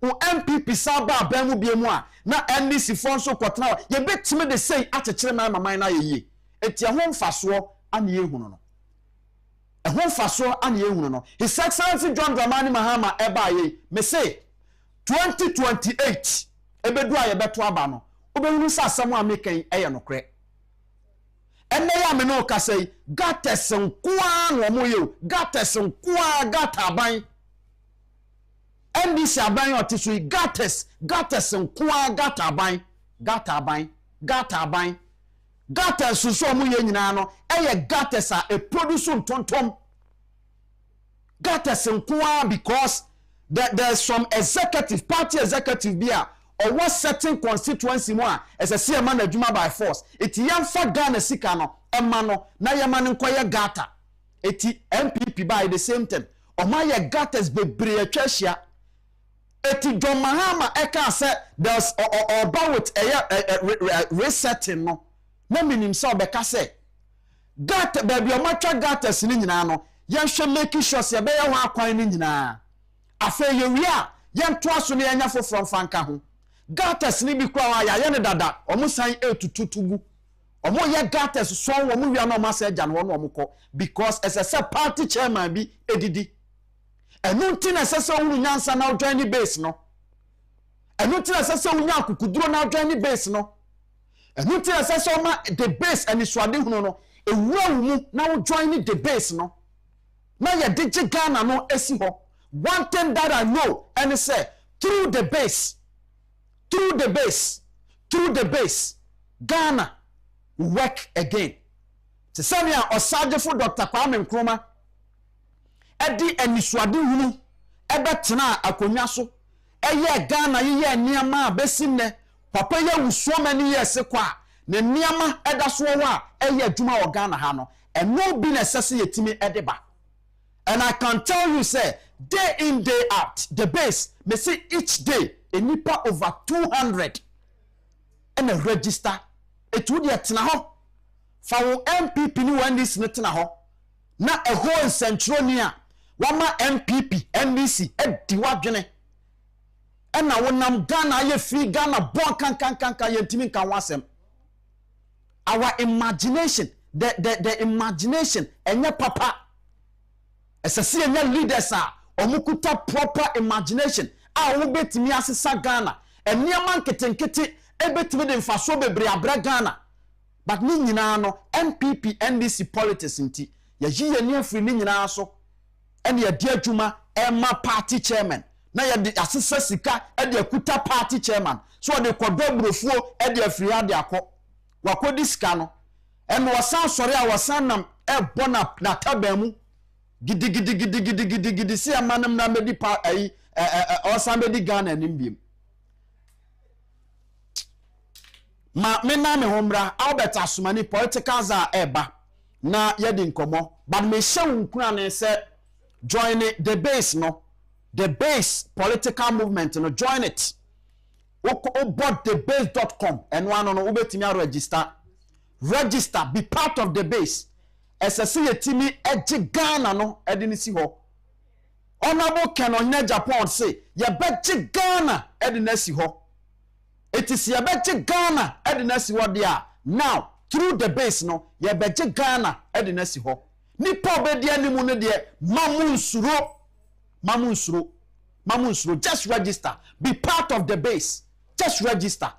[SPEAKER 6] o MPP saba abamu biemu a na NDC fonso kwotena ye betime de sei akekere mama na ye eti ho mfaso ane ye hunu no ho mfaso ane ye hunu no His Excellency John Dramani Mahama eba ye me say 2028 ebedu a ye beto aba no obehunu sa asem a mekan eye no kre enne ya me no ka sei gateson kwa no mo ye gateson kwa gataban NDC aban otisui gates nkwa gates so mu ye nyina no eye gates a e produce ntontom gates nkwa because there's some party executive bia or what certain constituency mo a esese e man adwuma by force eti yamfa Ghana sika no ema no na yema ne nkoye gata eti MPP by the same time o ma ye gates bebre atwahia eti John Mahama eka say there's about resetting no na minim say obeka say that baby o matwa gatas ni nyina no yenhwe make sure say be ye ho akwan ni nyina afa ye wi a yento aso ne yanya foforo fanka ho gatas ni bi kwa ya ye ne dada omusan etututugu omo ye gatas so omo wi na omo asa ja no omo ko because as a party chairman bi edidi enunti na sese wuru nyansa na join the base no enunti na sese wunya akukuduro na join the base no enunti na sese o ma the base and swade hunu no ewura mu na join the base no na ye digi Ghana no esi ho one thing that I know and say through the base Ghana work again se samia osagefo Dr. Kwame Nkrumah edi eniswade hunu ebetena akonwa so eye Ghana ye niama besimne papa ye wuso mani yes kwa ne niama edaso wo a eye adwuma wo Ghana ha no eno bi na sese yetimi edeba and I can tell you say day in day out the base me say each day enipa over 200 and a register it would yet na ho fa wo MPP ni wan this netena ho na a whole centronia wama MPP NDC edi wadwene ena wonam Ghana ye free Ghana bon kan yentimi kan wasem our imagination the imagination enye papa esese enye leaders a omukuta proper imagination a wo betimi asesa Ghana eniama nketenkete ebetimi de mfaso bebre abra Ghana but ni nyina no NPP NDC politics nti ya yiye ni afri ni nyina so ene ya di adwuma ema party chairman na ya di asesa sika e de akuta party chairman so de kodoburofuo e de afri ade akọ wakodi sika no ene wasan sori a wasan nam e bona na tabamu gidi si amanam na medi pa ai wasan medi Ghana nimbiem ma me na me homra Albert Asumani political za eba na yedi nkomo but me hyew nkuna ne se join the base no the base political movement no join it about thebase.com and one no ubetimi register be part of the base esese yetimi eje Ghana no edinisi ho honorable Kenon Agyapong say ye beje Ghana edinasi ho it is ye beje Ghana edinasi ho dia now through the base no ye beje Ghana edinasi ho nipa obedi animu no de mamunsuro just register be part of the base just register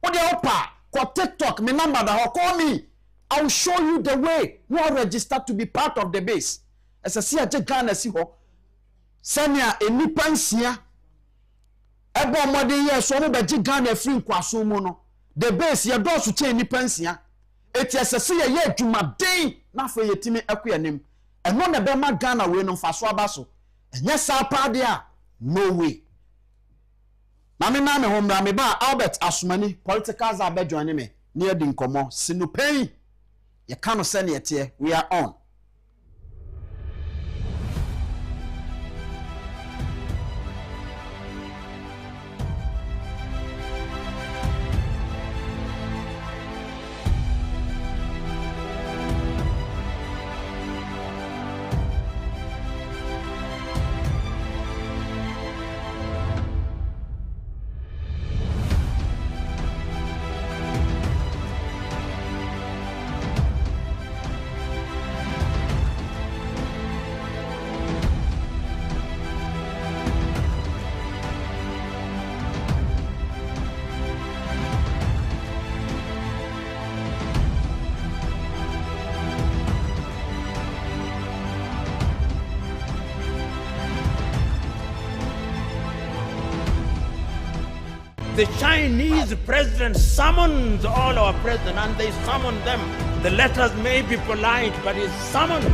[SPEAKER 6] what the opa ko TikTok me number da call me I will show you the way you are registered to be part of the base as a see Ghana si ho senia enipa nsia ebo modern year so mo beje Ghana free nkwaso mu no the base ye do so che enipa nsia eti asese ye adwuma den na fa yetimi akuyanim eno na be ma Ghana we no mfaso abaso enye sa paade a no way na me homra me ba Albert Asumani political za be join me near the nkomo No Pein ye kanu se ne yete we are on.
[SPEAKER 3] The Chinese president summons all our presidents, and they summon them. The letters may be polite, but it's summons.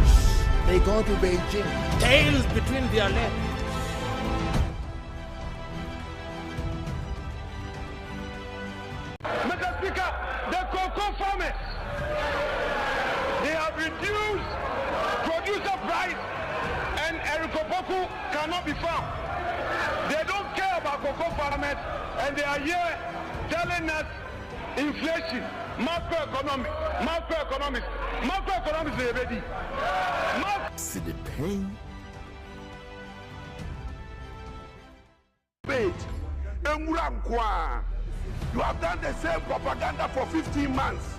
[SPEAKER 3] They go to Beijing, tails between their legs.
[SPEAKER 4] Mr. Speaker, the cocoa farmers, they have reduced producer price and Erikopoku cannot be found. They don't care about cocoa farmers and they are here telling us inflation, macroeconomics is ready.
[SPEAKER 5] See the pain.
[SPEAKER 4] You have done the same propaganda for 15 months.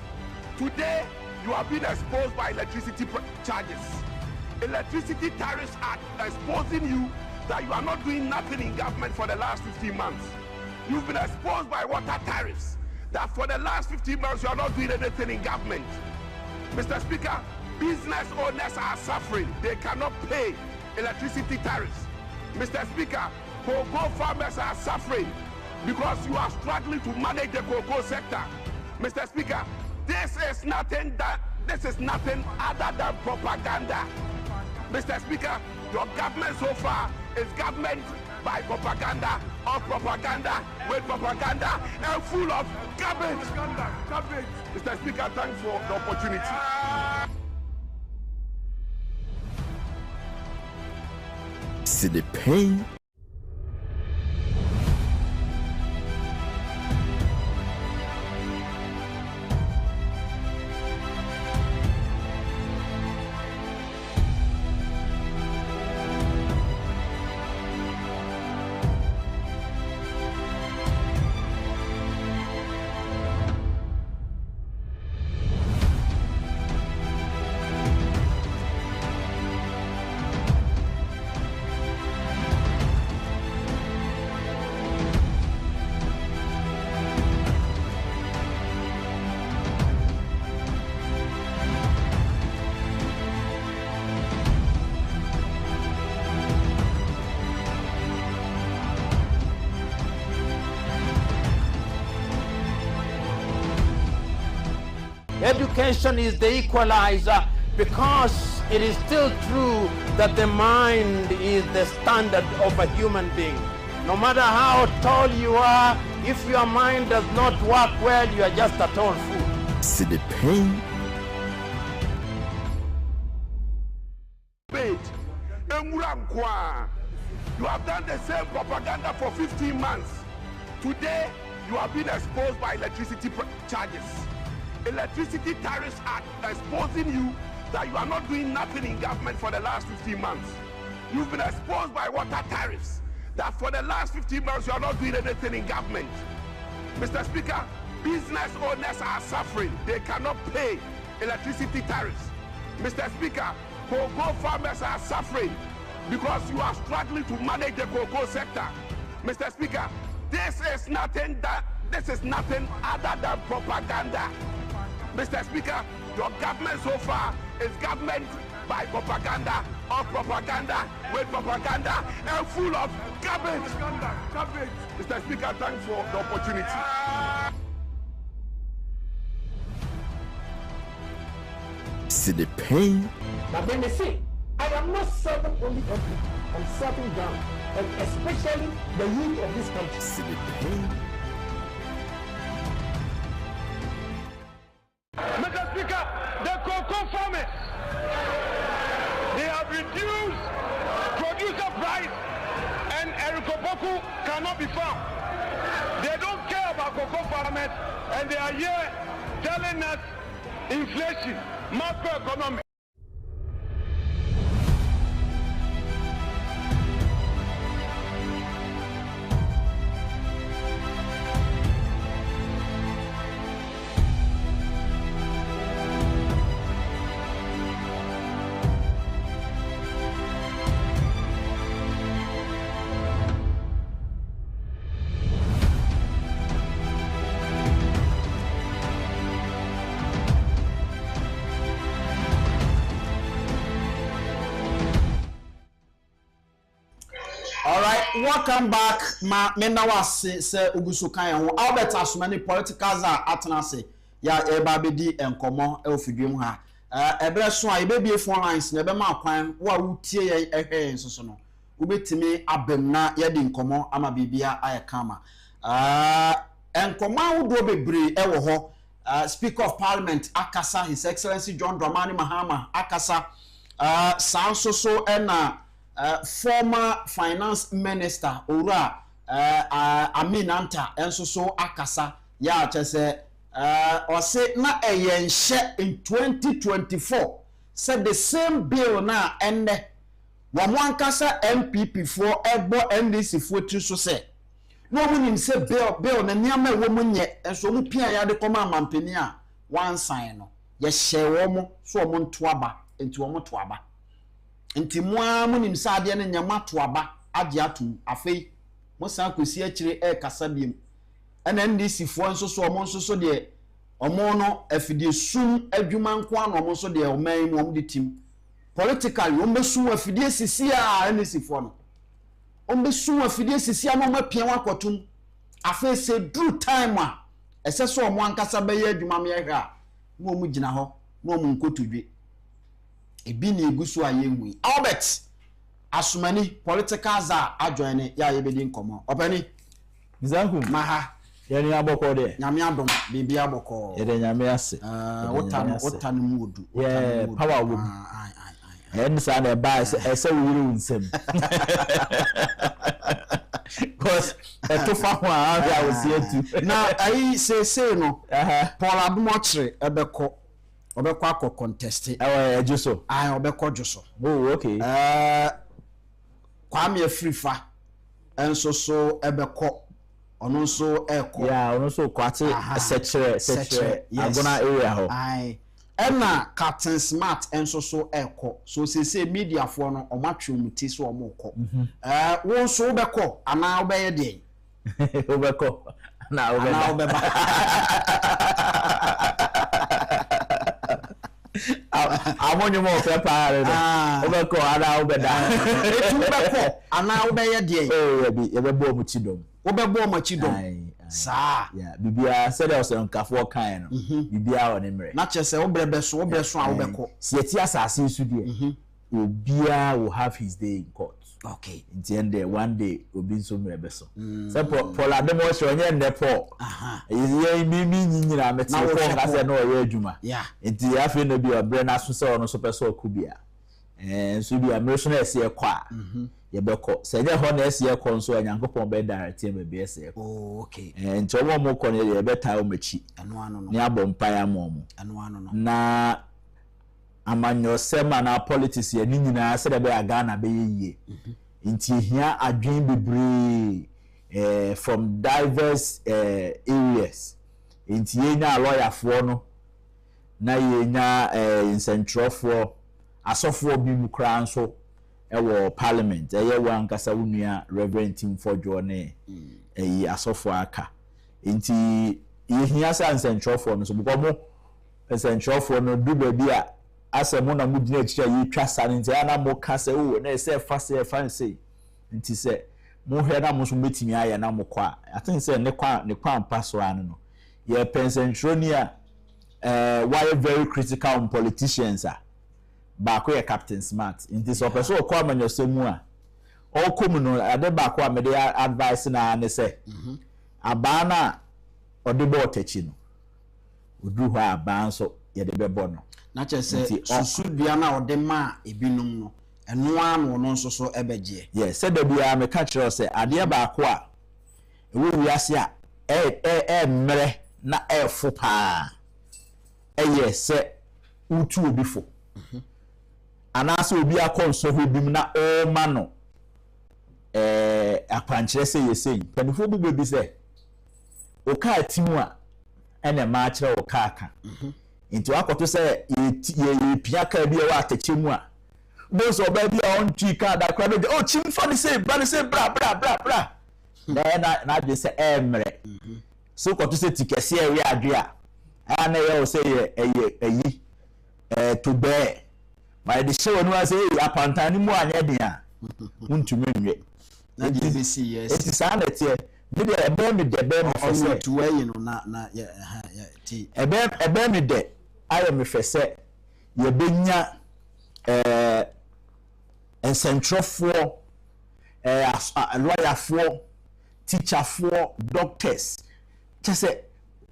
[SPEAKER 4] Today, you have been exposed by electricity charges. Electricity Tariffs Act exposing you that you are not doing nothing in government for the last 15 months. You've been exposed by water tariffs that for the last 15 months you are not doing anything in government. Mr. Speaker, business owners are suffering. They cannot pay electricity tariffs. Mr. Speaker, cocoa farmers are suffering because you are struggling to manage the cocoa sector. Mr. Speaker, this is nothing other than propaganda. Mr. Speaker, your government so far is government by propaganda, of propaganda, with propaganda, and full of garbage. Mr. Speaker, thanks for the opportunity.
[SPEAKER 5] See the pain.
[SPEAKER 3] Education is the equalizer because it is still true that the mind is the standard of a human being. No matter how tall you are, if your mind does not work well, you are just a tall fool.
[SPEAKER 5] See the pain.
[SPEAKER 4] You have done the same propaganda for 15 months. Today, you have been exposed by electricity charges. Electricity Tariffs Act exposing you that you are not doing nothing in government for the last 15 months. You've been exposed by water tariffs that for the last 15 months you are not doing anything in government. Mr. Speaker, business owners are suffering. They cannot pay electricity tariffs. Mr. Speaker, cocoa farmers are suffering because you are struggling to manage the cocoa sector. Mr. Speaker, this is nothing other than propaganda. Mr. Speaker, your government so far is government by propaganda, or propaganda with propaganda, and full of garbage. Mr. Speaker, thanks for the opportunity.
[SPEAKER 5] See the pain.
[SPEAKER 8] But then they say, I am not serving only country, I'm serving down, and especially the youth of this country.
[SPEAKER 5] See the pain.
[SPEAKER 4] Mr. Speaker, the cocoa farmers, they have reduced producer price and Erikoboku cannot be found. They don't care about cocoa farmers and they are here telling us inflation, macroeconomic.
[SPEAKER 6] Welcome back. Menawase se ugusu kan ho. Albert Asumani politicals are atenase. Ya eba bedi enkomo e ofidwem ha. Ebre so a ebebie phone lines na ebe ma kwan wo a wutie ye ehwe nsoso no. Ubetimi abem na ye di nkomo ama bibia ayekama. Enkomo awdo bebre e wo ho. Speaker of Parliament akasa, His Excellency John Dramani Mahama akasa. Sansoso ena former finance minister Ora Aminanta enso akasa ya chese or say na eyenhye in 2024 said the same bill na ende wamwankasa MPP for ebo NDC for tu so say no wonim say bill na niam ewo munye enso mu pia ya de koma mampani a wan sign no ye hye wo mo so mo ntoaba enti wo mo toaba nti moa munim saade ne nyama toaba age atum afei mo san kosi akire kasa biem ena NDC fo nso so omo nso so de omo no afidie sum adwuma nko ano omo nso de oman mu omo de tim politically omo sum afidie sisi a NDC fo no omo sum afidie sisi a no mapia wakotum afei se due time a ese so omo ankasa be ye adwuma me hwe a mo mu gina ho no omo nkotudwe ebi na egusu ayehu Albert Asumani political za adjoine ya yebedi nkomo opani
[SPEAKER 9] Mizahu
[SPEAKER 6] maha
[SPEAKER 9] yani aboko de
[SPEAKER 6] nyame adom bibi aboko
[SPEAKER 9] yede nyame ase
[SPEAKER 6] wotanu mudu
[SPEAKER 9] yeah power wo and sa na ba ese wiri unsem cause to fa ho a we see etu
[SPEAKER 6] na ai say no Paul Abumochire ebeko obekwa ko contest
[SPEAKER 9] Juso
[SPEAKER 6] obekwa Juso
[SPEAKER 9] oh okay
[SPEAKER 6] Kwame Afrifa enso so ebeko ono nso eko
[SPEAKER 9] yeah ono so kwate sechere agona area ho
[SPEAKER 6] ena Captain Smart enso so eko so say media for no omatwumuti so omoko won so obeko ana obeye de
[SPEAKER 9] obeko na obeba amonyo mo fe paare no obeko ana obeda
[SPEAKER 6] etu beko ana obeye de
[SPEAKER 9] yebebo mu chidom
[SPEAKER 6] obebo mu chidom Sa.
[SPEAKER 9] Yeah, bibia said there was on kafo kan no. Bibia on emre.
[SPEAKER 6] Na che se obrebe so a wobeko.
[SPEAKER 9] Si eti asase su de. Obia will have his day in court.
[SPEAKER 6] Okay.
[SPEAKER 9] In the end one day obi nso mrebe so. Say Paul Ademo so onye nne Paul. Ye mi nyina meti Paul ka say no oye adwuma.
[SPEAKER 6] Yeah.
[SPEAKER 9] Nti afi no bi obre na so say ono so person akubia. So bi amreso na ese ekwa. Ye beko. Say je ho na ese ekwa nso Nyankopon be direct e be ese ekwa.
[SPEAKER 6] Oh, okay.
[SPEAKER 9] Nti omo mo ko ne ye beta o machi.
[SPEAKER 6] Eno no.
[SPEAKER 9] Ni abompa ya mo.
[SPEAKER 6] Eno no.
[SPEAKER 9] Na amanyo sema na politics ye ni nyina se de be Ghana be yie. Inti hia adwen bebre from diverse areas. Inti ye nya lawyer for no na ye nya insentrofo asofo bi mu kra nso wo parliament ye wan kasa wunua Reverend Tim Fojo ne asofo aka. Inti ye hia sa insentrofo no so bukomo insentrofo no du ba bi a asemo na mudina echi yi twa sane nti ana mo ka se wo na se fa se fan se nti se mo hwe na mo so betimi aye na mo kwa I think say ne kwa paso anu no ye pensentronia why very critical on politicians ba ko ye Captain Smart nti so person ko amanyosemu a o kom no ade ba ko amede advice na ne se aba na odebo otachi no odu ho aba nso ye de bebo no
[SPEAKER 6] na che se susu bia na ode ma ebinum no eno anu no nso so ebeje
[SPEAKER 9] yes said bia me ka kire se ade ba ko a ewo wiase a mere na efo pa se utu obi fo anase obi akonso ho bim na o ma no akwankyere se yesei panifo bi bebi se o ka timu a ene ma kire o ka aka into akoto say ye piaka bi e wa atachemu a boso oba bi a on twi ka da kwa do chim for the say bra bra na be say emre so koto say tikese e wi adwe a na ye o say ye to bear my the show no say apantani mu anya den a untumi nwe
[SPEAKER 6] na dey be see yes
[SPEAKER 9] it is sanity me dey ebe me for say
[SPEAKER 6] to where you know na yeah ti
[SPEAKER 9] ebe me dey I am fese ye benya central for lawyer for teacher for doctors just say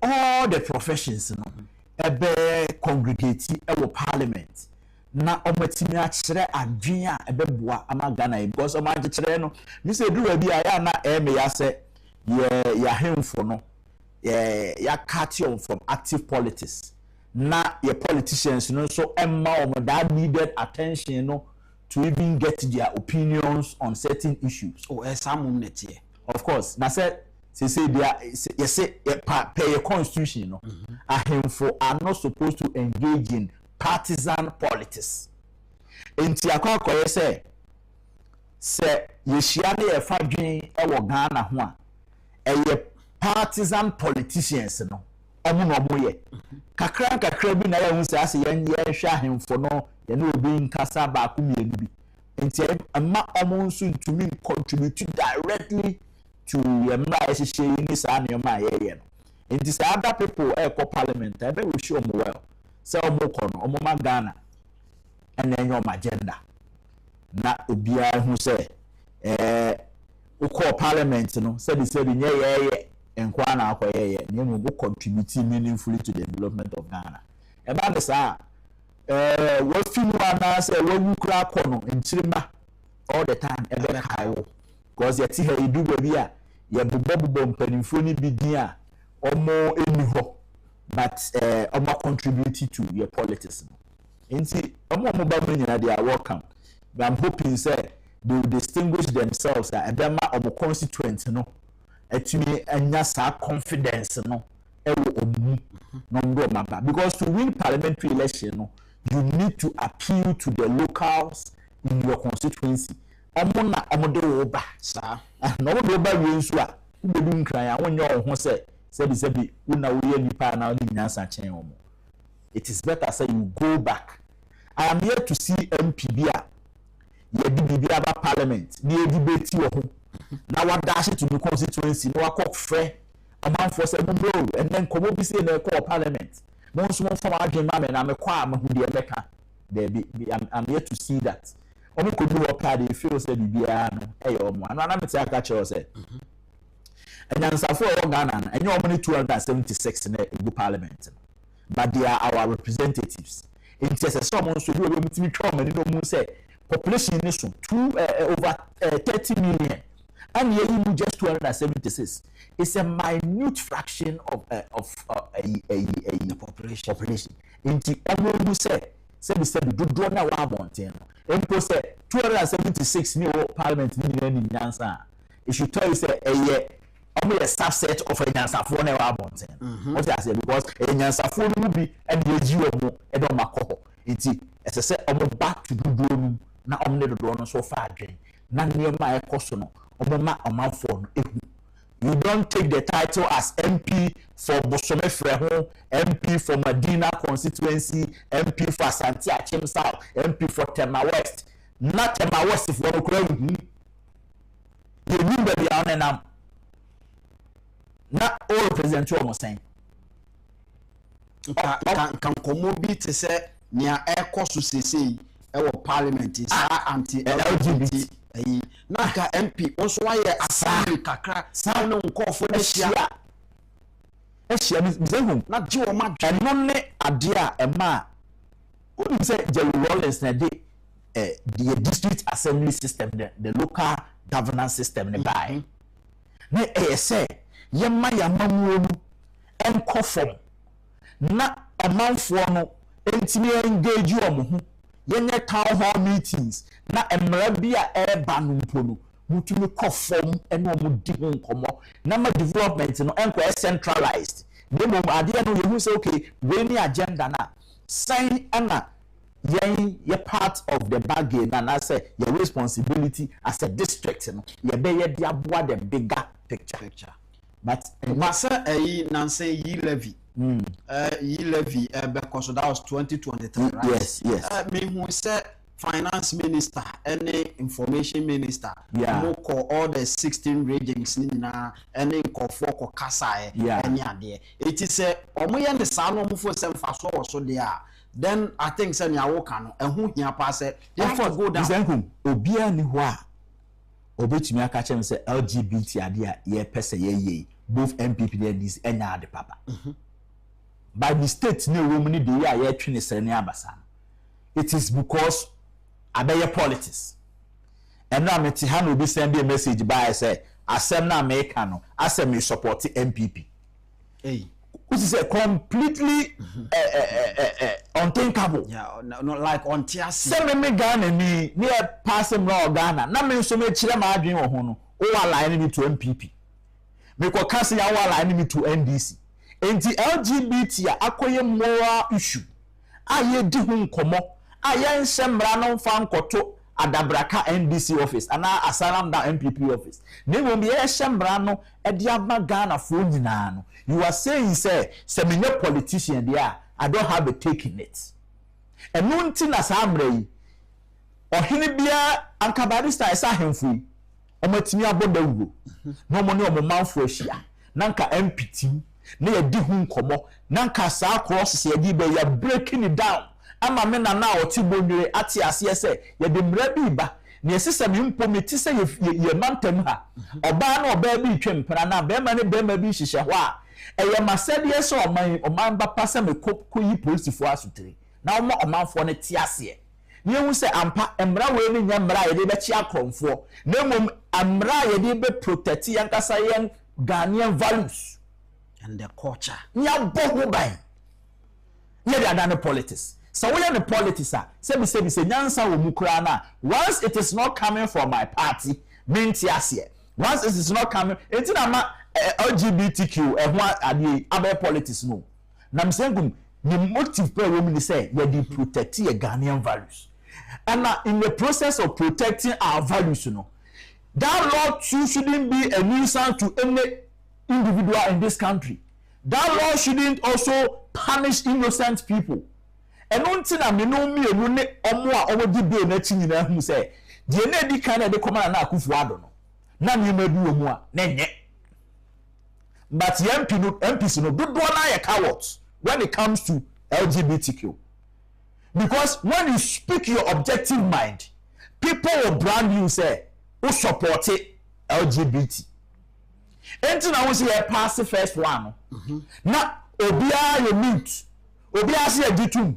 [SPEAKER 9] all the professions no ebe congregate e parliament na omatimi a kire adwen a ebe boa ama Ghana because o ma kire no mi se duru bi a ya na me ya se ya hemfo no ya cut you from active politics na your politicians no so emma that needed attention no to even get their opinions on certain issues.
[SPEAKER 6] Oh, some net
[SPEAKER 9] of course na say they say pay your constitution no ahemfo are not supposed to engage in partisan politics. Enti akwa say yeshia na ye fa dwen e wo Ghana ho a partisan politicians no omo ye kakra bi na ya hu se ase yen hwa ahemfo no ye na obi nkasa ba ko mienu bi enti amma omo nso ntumi contribute directly to yemra ehihye ni sa na yema ye no enti say other people call parliament I bet we show omo well say omo ko no omo ma Ghana and then your agenda na obia hu say we call parliament no say the nye ye enkwa na akoye na emu go contribute meaningfully to the development of Ghana. Eba be sa we film na say we wukura kono nchirima all the time ebe kaiwo because ye ti ha idu bi a ye bobbo mpanimfo ni bi din a omo eni ho but omo contribute to your politics. Nti omo ba nyina they are welcome. But I'm hoping say they will distinguish themselves edema omo constituent no etumi anya sa confidence no ewo omu no ndo maba because to win parliamentary election no you need to appeal to the locals in your constituency omo na omo de wo ba sa na omo de ba wi nso a ubedu nkran ya wonye ho se bi una wo ye nipa na oni nyansa chen omo. It is better say you go back. I am here to see MPB a ye bi aba parliament ni e debate wo ho na wa dash to the constituency no wa kok frɛ man for seven blow, and then come up in the core parliament. Most more from our dream, and I'm a choir who the America. I'm here to see that. Omo could do a party feels that be piano. Hey, and I'm a catch yourself. And then for Ghana, and you're only 276 in the parliament. But they are our representatives. It says someone should do a meeting and you know, say population nation over 30 million. And you just 276. It's a minute fraction of a population. In the almost say do na wa mountain. Empo say 276 new parliament in Nyansa. It should tell you say a only a subset of a Nyansa for na wa mountain. What I say because a Nyansa for will be and the GMO e don makoko. Enti as I say omo back to do na omne do no so far again. Na niema e koso no omo ma omanfo no ehu. You don't take the title as MP for Bosome Freho, MP for Medina constituency, MP for Asante Achim South, MP for Tema West. Not Tema West if one crowd. You remember the honor. Not all President Trump was saying.
[SPEAKER 6] Can commobile to say near air cost to say our parliament is anti-LGBT. Naka MP also why assembly kakra sound no call for the share na jiwo ma no ne ade a ema who say Jerry Rawlings na the district assembly system the local governance system ne buy na say yema yamamuo no enko form na amanfo no entimi engage omo yenye town hall meetings na emra bia eba no mpono mutumi kofom ene omo di ho nkomo na ma development no enko centralized demo ade no yehu say okay we ni agenda na sign ana ye part of the bargain and I say your responsibility as a district no ye be ye dia boa the bigger picture but masa nanse yi levy yi levy because that was 2023 right?
[SPEAKER 9] Yes
[SPEAKER 6] me who said finance minister any information minister no call all the 16 regions na any call for kasa any ade it is omo ye ne sa no mo fo sem fa so there then I think say na wo ka no ehun hia pa say they have to go down
[SPEAKER 9] obia ni ho a obetumi aka chem say LGBT ade a ye pese ye both MPP and this enya ade papa by the state ne room ni de ye twene sene abasa it is because abeye politics and now me ti ha no be send a message by say asem na America no asem me support MPP which is a completely unthinkable.
[SPEAKER 6] Not like on TRC.
[SPEAKER 9] Some me Ghana ni near passing law Ghana. Na me so me chile ma adwen wo ho no. O align me to MPP. Me ko kase ya align me to NDC. Enti LGBT a akoye moral issue. Aye di ho nkomo. Aye nsembra no fa nkoto adabraka NDC office ana asalam da MPP office. Ne mo be nsembra no e di aba Ghana fo nyina no. You are saying say me no politician there I don't have a take in it. And no nti na samre yi ohene bia ankabarista esa hemfu omatimi aboda wugo no mo ne omanfo ahia nanka MPT na ye di hu nkomo nanka sa cross ye di be ya breaking it down ama me na otibonwere ate ase se ye de mra bi ba na yesese me mpometi se ye mantam ha oba na oba bi twempra na be ma ne be ma bi hihye ho a eye masede so oman ba pasa me koyi police asutere na omanfo ne ti ase ye hu se ampa emra we ne nya mra ye de be chi akromfo na mom amra ye de be protect yankasa yen Ghanaian values
[SPEAKER 6] and the culture
[SPEAKER 9] nya bohu ban ye de adane politics so we are the politics say nyansa wo mukura na once it is not coming from my party menti ase once it is not coming etina ma LGBTQ ehwa ade abe politics no na msengum the motive per women say you dey protect your Ghanaian values and in the process of protecting our values that law too shouldn't be a nuisance to any individual in this country. That law shouldn't also punish innocent people. And until I know me and ne omo a omo di be na chi nyina hu say de na di kan na de koma na akufo-addo no na me madu omu a na nye but MPs no do na cowards when it comes to LGBTQ. Because when you speak your objective mind, people will brand you say who support it LGBT. Enti na we say pass the first one. Na obia you meet. Obia say agitum.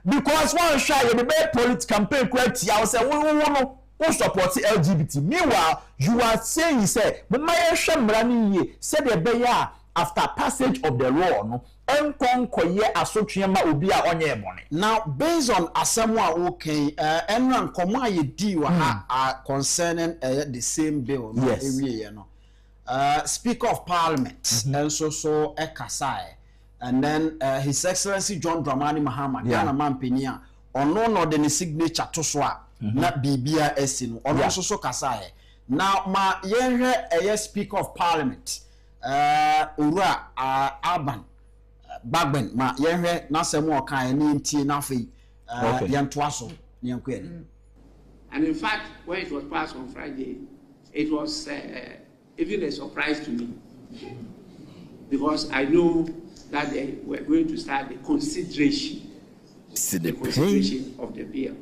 [SPEAKER 9] Because one shy you be political campaign correct I say who support LGBT. Meanwhile, you are saying say but my shemra ni say the beya after passage of the law no enkonkoye asotwema obi a onye bone. Now based on asemwa okay enran komo ayedi wa ha concerning the same bill no area no Speaker of Parliament and so ekasai and then His Excellency John Dramani Mahama Ghana Mampenia ono the signature to so na bibia esi no ono so kasai. Now ma yenhwe Speaker of Parliament Ura Aban Bagben ma yenhwe na semo kan ni ntie na afei yentoa so ne yankwe.
[SPEAKER 10] And in fact when it was passed on Friday it was even a surprise to me because I know that they were going to start the consideration of the bill.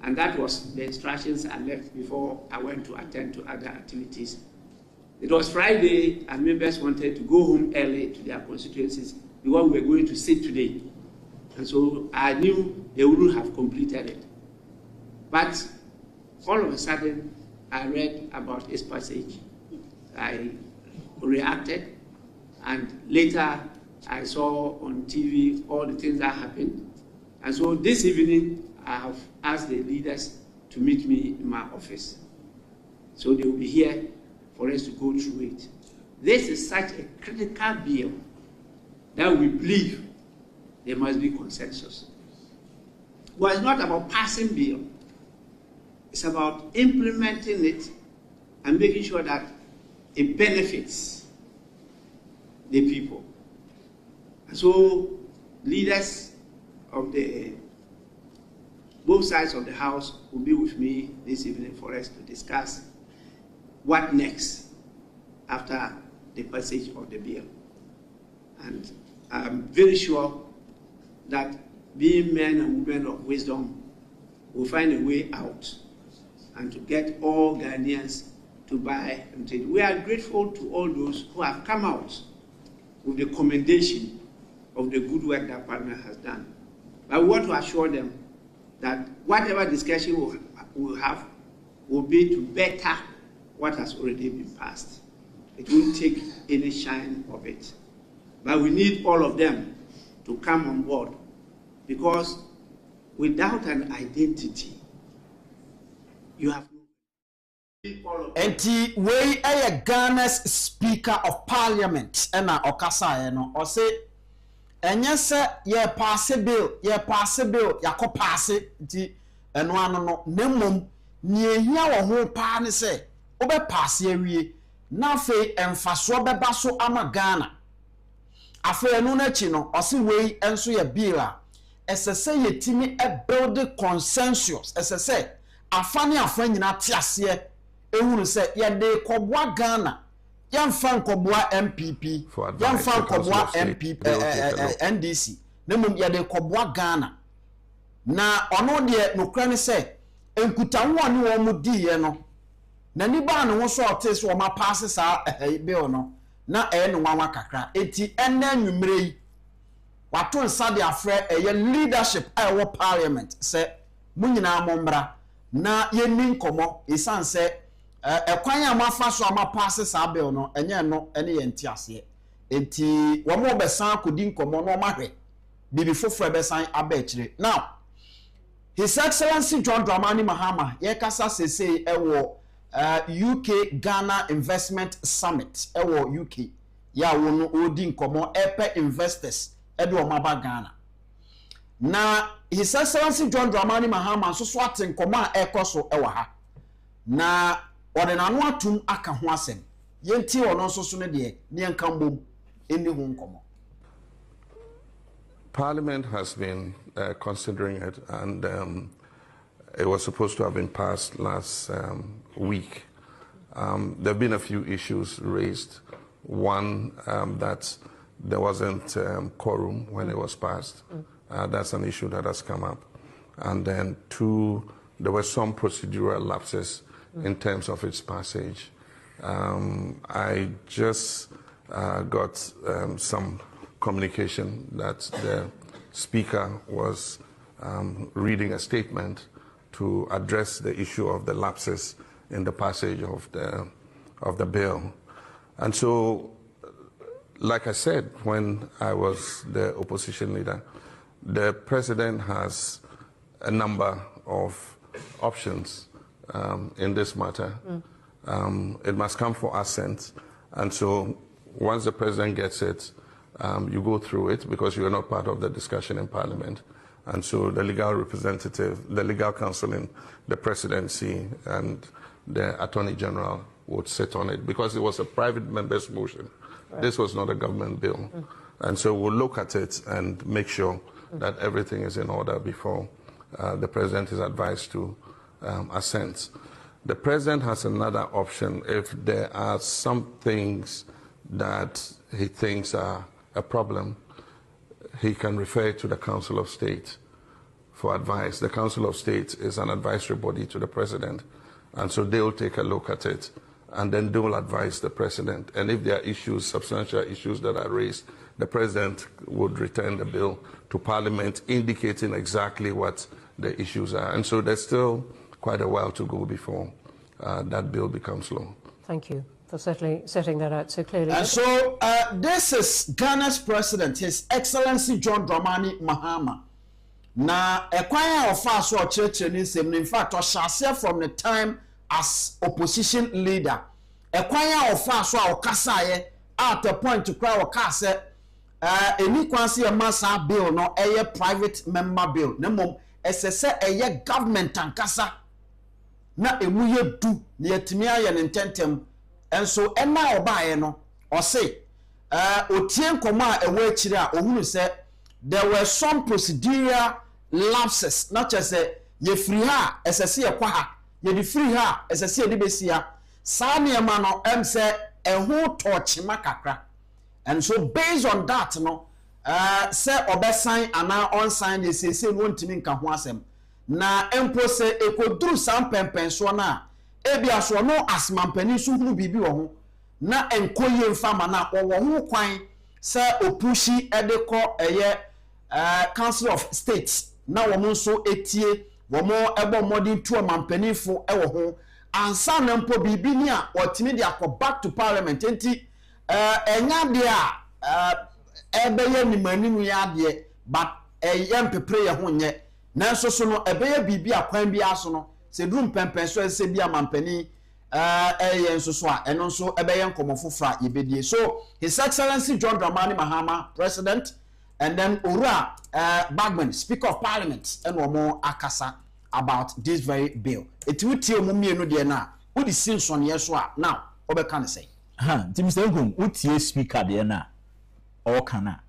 [SPEAKER 10] And that was the instructions I left before I went to attend to other activities. It was Friday and members wanted to go home early to their constituencies because we were going to sit today. And so I knew they wouldn't have completed it. But all of a sudden, I read about its passage. I reacted, and later I saw on TV all the things that happened. And so this evening, I have asked the leaders to meet me in my office. So they will be here for us to go through it. This is such a critical bill that we believe there must be consensus. Well, it's not about passing bill. It's about implementing it and making sure that it benefits the people. And so leaders of both sides of the house will be with me this evening for us to discuss what next after the passage of the bill. And I'm very sure that being men and women of wisdom will find a way out and to get all Ghanaians to buy and trade. We are grateful to all those who have come out with the commendation of the good work that Parliament has done. But we want to assure them that whatever discussion we'll have will be to better what has already been passed. It won't take any shine of it. But we need all of them to come on board because without an identity, you have
[SPEAKER 6] Enti we Ghana's Speaker of Parliament ena okasa no o say enye se ye pass bill yakọ pass di eno ano no nemom ni ehia wo ho pa ne se obe pass awie na fe emfaso beba so ama Ghana afa enu na chi no o se we enso ye bill a esese yetimi a build consensus esese afane afa nyina tiase ehunu se ye de kobwa Ghana yamfa nkobwa MPP yamfa nkobwa MPP NDC nemum ye de kobwa Ghana na ono de nokra ne se enkutawo ani wo mu di ye no na ni ba no so otes wo ma pass sa bill no na no nwanwa kakra eti ena nwumre yi wato nsa de afre ye leadership wo Parliament se munyina mombra na ye ni nkomo isanse ekwan ya mafa so ama pass sa bill no enye no ene ye ntiase enti wo mo besan akodi nkomo no mahwe bibi foforo besan abekire. Now His Excellency John Dramani Mahama ye kasa sese ewo UK Ghana Investment Summit ewo UK ya wo no odi nkomo epe investors edo omaba Ghana. Na His Excellency John Dramani Mahama so ate nkomo a ekoso ewo ha na odena no atum aka ho asem yenti ono so ne de ne nkambom eni ho nkomo.
[SPEAKER 11] Parliament has been considering it, and it was supposed to have been passed last week. There have been a few issues raised One, that there wasn't quorum when it was passed. That's an issue that has come up. And then two, there were some procedural lapses in terms of its passage. I just got some communication that the Speaker was reading a statement to address the issue of the lapses in the passage of the bill. And so, like I said, when I was the opposition leader, the president has a number of options in this matter. It must come for assent. And so once the president gets it, you go through it because you are not part of the discussion in Parliament. And so the legal representative, the legal counsel in the presidency and the Attorney General would sit on it because it was a private member's motion. Right. This was not a government bill. And so we'll look at it and make sure that everything is in order before the president is advised to assent. The president has another option if there are some things that he thinks are a problem. He can refer to the Council of State for advice. The Council of State is an advisory body to the president, and so they'll take a look at it, and then they will advise the president. And if there are issues, substantial issues that are raised, the president would return the bill to Parliament, indicating exactly what the issues are. And so there's still quite a while to go before that bill becomes law.
[SPEAKER 12] Thank you for setting that out so clearly.
[SPEAKER 6] And so this is Ghana's president, His Excellency John Dramani Mahama. Na ekwanya ofa so church ni sem, in fact, Oshase from the time as opposition leader. Ekwanya ofa so okasaye at the point to cry okase any kwansi e massa bill no eye private member bill. Nemom esese eye government ankasa na emuye du na yetimi aye ntentem. And so ena obaye no or say otien koma ewe akire a ohunu say there were some procedural lapses, not just say ye free ha esese ye kwa ha ye di free ha esese ye di besia sa niema no em say ehu tochima kakra. And so based on that no say obesan ana onsign ye say no ntimi nka ho asem na empo say ekoduru sam pempen so na ebia so no asmampani so hunu bibi wo ho na enkoye mfama na wo ho kwan se opushi edeko eye Council of State na wo mo so etie wo mo ebo modern to mampani fo e wo ho ansa na mpo bibi ni a otimi de akọ back to Parliament enti enya de a ebeye ni manimu ya de but empepre ye ho nye na so so no ebeye bibi akwan bi aso no se drum pempen so se bia mampani enso so a eno so ebeye nkomofofra yebedie. So His Excellency John Dramani Mahama, President, and then Ura Bagman, Speaker of Parliament, and more akasa about this very bill. It will tell me no de na who the sins on yes now obe can say
[SPEAKER 9] Mr. Ngum, what speaker de na or kana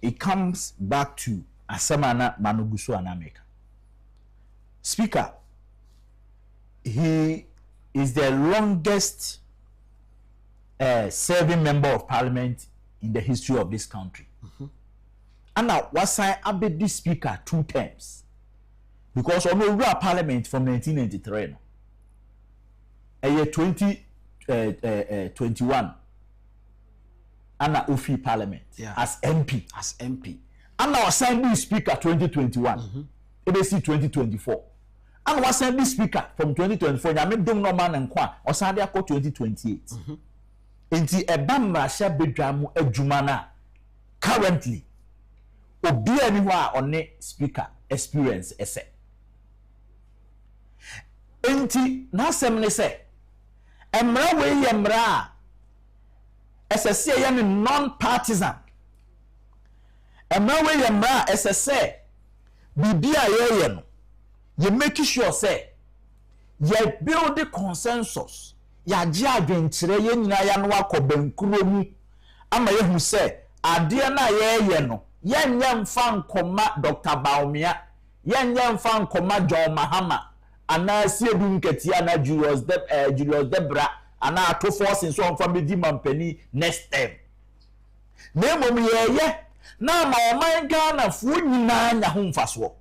[SPEAKER 9] it comes back to asamana manugusu anameka Speaker. He is the longest serving member of Parliament in the history of this country. And now, was I abedi Speaker 2 terms? Because on the Parliament from 1993, year 2021, and now Ofi Parliament as MP. And now Assembly Speaker 2021, ABC 2024. And was Assembly Speaker from 2024. I mean, don't know man and kwa. Or Sunday 2028. Inti ebam rasha bedramu ejumana. Currently, obi anywa on ne Speaker experience ese. Inti na semne se. Emra we emra. SSC yani non-partisan. Emra we emra SSC. Bibia ye no. You make sure say you build the consensus ya ji adwenkyere ye nyina ya no akobankuro mu ama ye hu say ade na ye no ye nyam fa nkoma Dr. Baumia ye nyam fa nkoma John Mahama ana sie du nketia na Julius Debra ana to force in so from the mampani next time na mom ye na ma o man Ghana fu nyina nya ho mfaso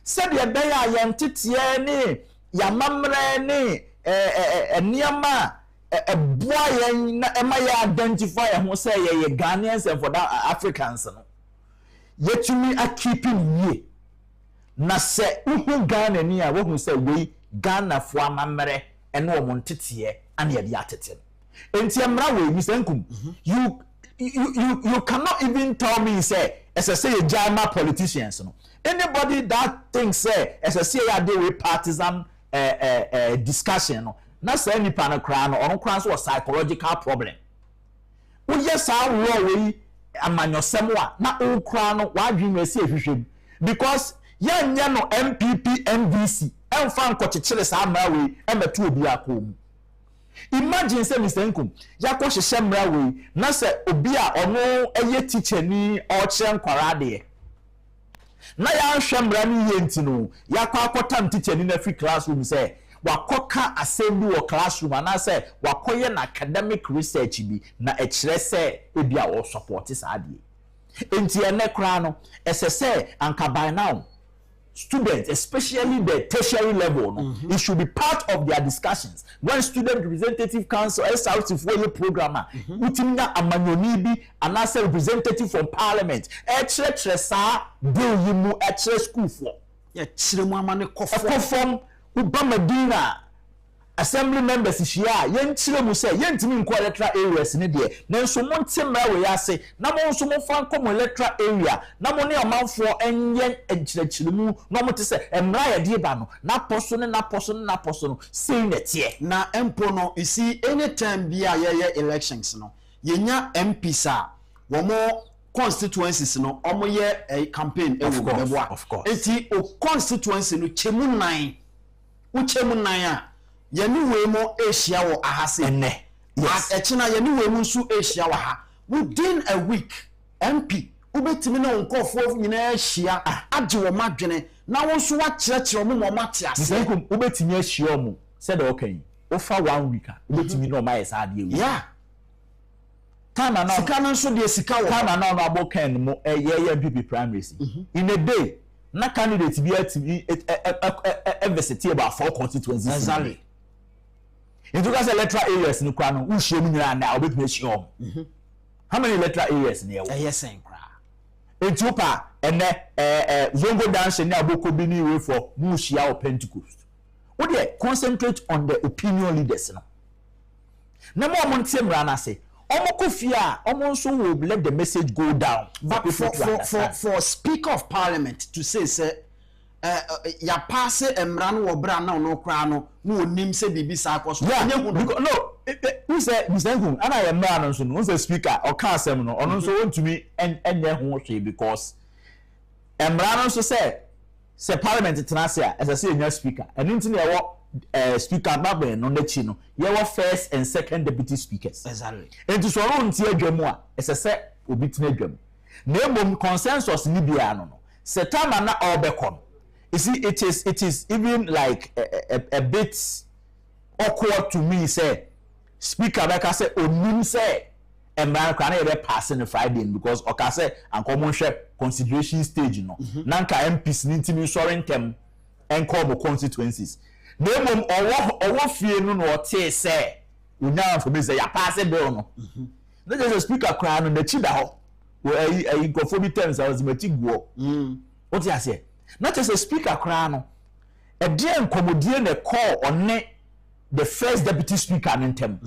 [SPEAKER 9] se de be ya yentetie ne ya mamre ne eniama boy na ema ya identify ho say ye Ghanaians and for that Africans no yetumi a keeping ye na se uhu Ghana ni a wo say we Ghana fo amamre ene o montete ane ye dia tete enti emra we mi senkum you cannot even tell me say as I say a Jama politicians no anybody that thinks say as I say ya dey with partisan discussion no na say nipa na kra no on kra so psychological problem wo yes how we amanyosem wa na o kra no wa dwen esi ehwehwem because yanya no MPP MVC emfa nkochechire sa mawe emetu obi akom imagine say Mr. Nkum yakọ hyehyẹ mra we na say obi a ono eye teacher ni o kire nkwara de na ya hwẹ mra ni ye ntino yakọ akotam teacher ni na free classroom say wakoka assembly or classroom and say wakoye na academic research bi na ekire say ebi a o support sa de enti ene kra no ese say anka by now students, especially the tertiary level, no, it should be part of their discussions. When Student Representative Council, SRC for your programmer, utimina amanyonibi, and as a representative from Parliament, sa bill yimu school for.
[SPEAKER 6] Yeah, chiremamane
[SPEAKER 9] kofom Ubamadina assembly members shia yen chiremu say yentimi nko electoral areas ne de na nso montemra we yase na mo nso mo fan kom electoral area na mo ne amanfo enyen enchirechiremu no mo te say emra ye de ba no na poso no say netie
[SPEAKER 6] na empo no you see anytime bia ye elections no yenya MPs a wo mo constituencies no omo ye campaign ewo
[SPEAKER 9] of course
[SPEAKER 6] enti o constituency no chemu nan a yeni we mo Asia wo ahase
[SPEAKER 9] ene
[SPEAKER 6] yes echina yeni we mo nsu Asia wa ha within a week MP ubetimi na onkofo nyina ahia age wo madwene na wo nso wa kyerɛkyerɛ mo mo mate ase
[SPEAKER 9] nko ubetimi ahia mo said okay ofa 1 week ubetimi na o ma yesa ade ewu
[SPEAKER 6] yeah
[SPEAKER 9] time na
[SPEAKER 6] sika no nso de sika wo
[SPEAKER 9] time na abokan mo ye BP primaries in a day na candidate bi atimi visit about 4 constituencies
[SPEAKER 6] exactly.
[SPEAKER 9] Into gas electoral areas in Ukraine, who show me now, bit me show. How many electoral areas near?
[SPEAKER 6] Yes,
[SPEAKER 9] into pa and zongo dance and now boko bini way for Mushia or Pentecost. What they concentrate on the opinion leaders now. No more Montem Rana say, Omokofia, almost will let the message go down.
[SPEAKER 6] But for Speaker of Parliament to say, ya pass emran wo bra na no kra no no nim se bibi sa akoso
[SPEAKER 9] no who say Mr. Nkum ana ya mra no so no say speaker o ka asem no ono so wontumi enye ho hwe because emra no so say parliament tenase as I say nya speaker and nti na wo speaker babbe no na chi no ye wo first and second deputy speakers
[SPEAKER 6] exactly
[SPEAKER 9] enti so ro nti adwamu a ese se obi tena adwamu na emom consensus ni bia no setama na obekon. You see, it is even like a bit awkward to me. Say, speaker, like I say, onim say, and man can never pass in Friday because okay say and common share consideration stage, you know. Nanka MPs need to be sorry them and call constituencies. Name or fear no or say, we now for me say, ya pass it bill no. Not just a speaker crying on the chida. Where I go for me terms, I was making war. What do I say? Not just a speaker crown, a dear commodity the call on the first deputy speaker in them.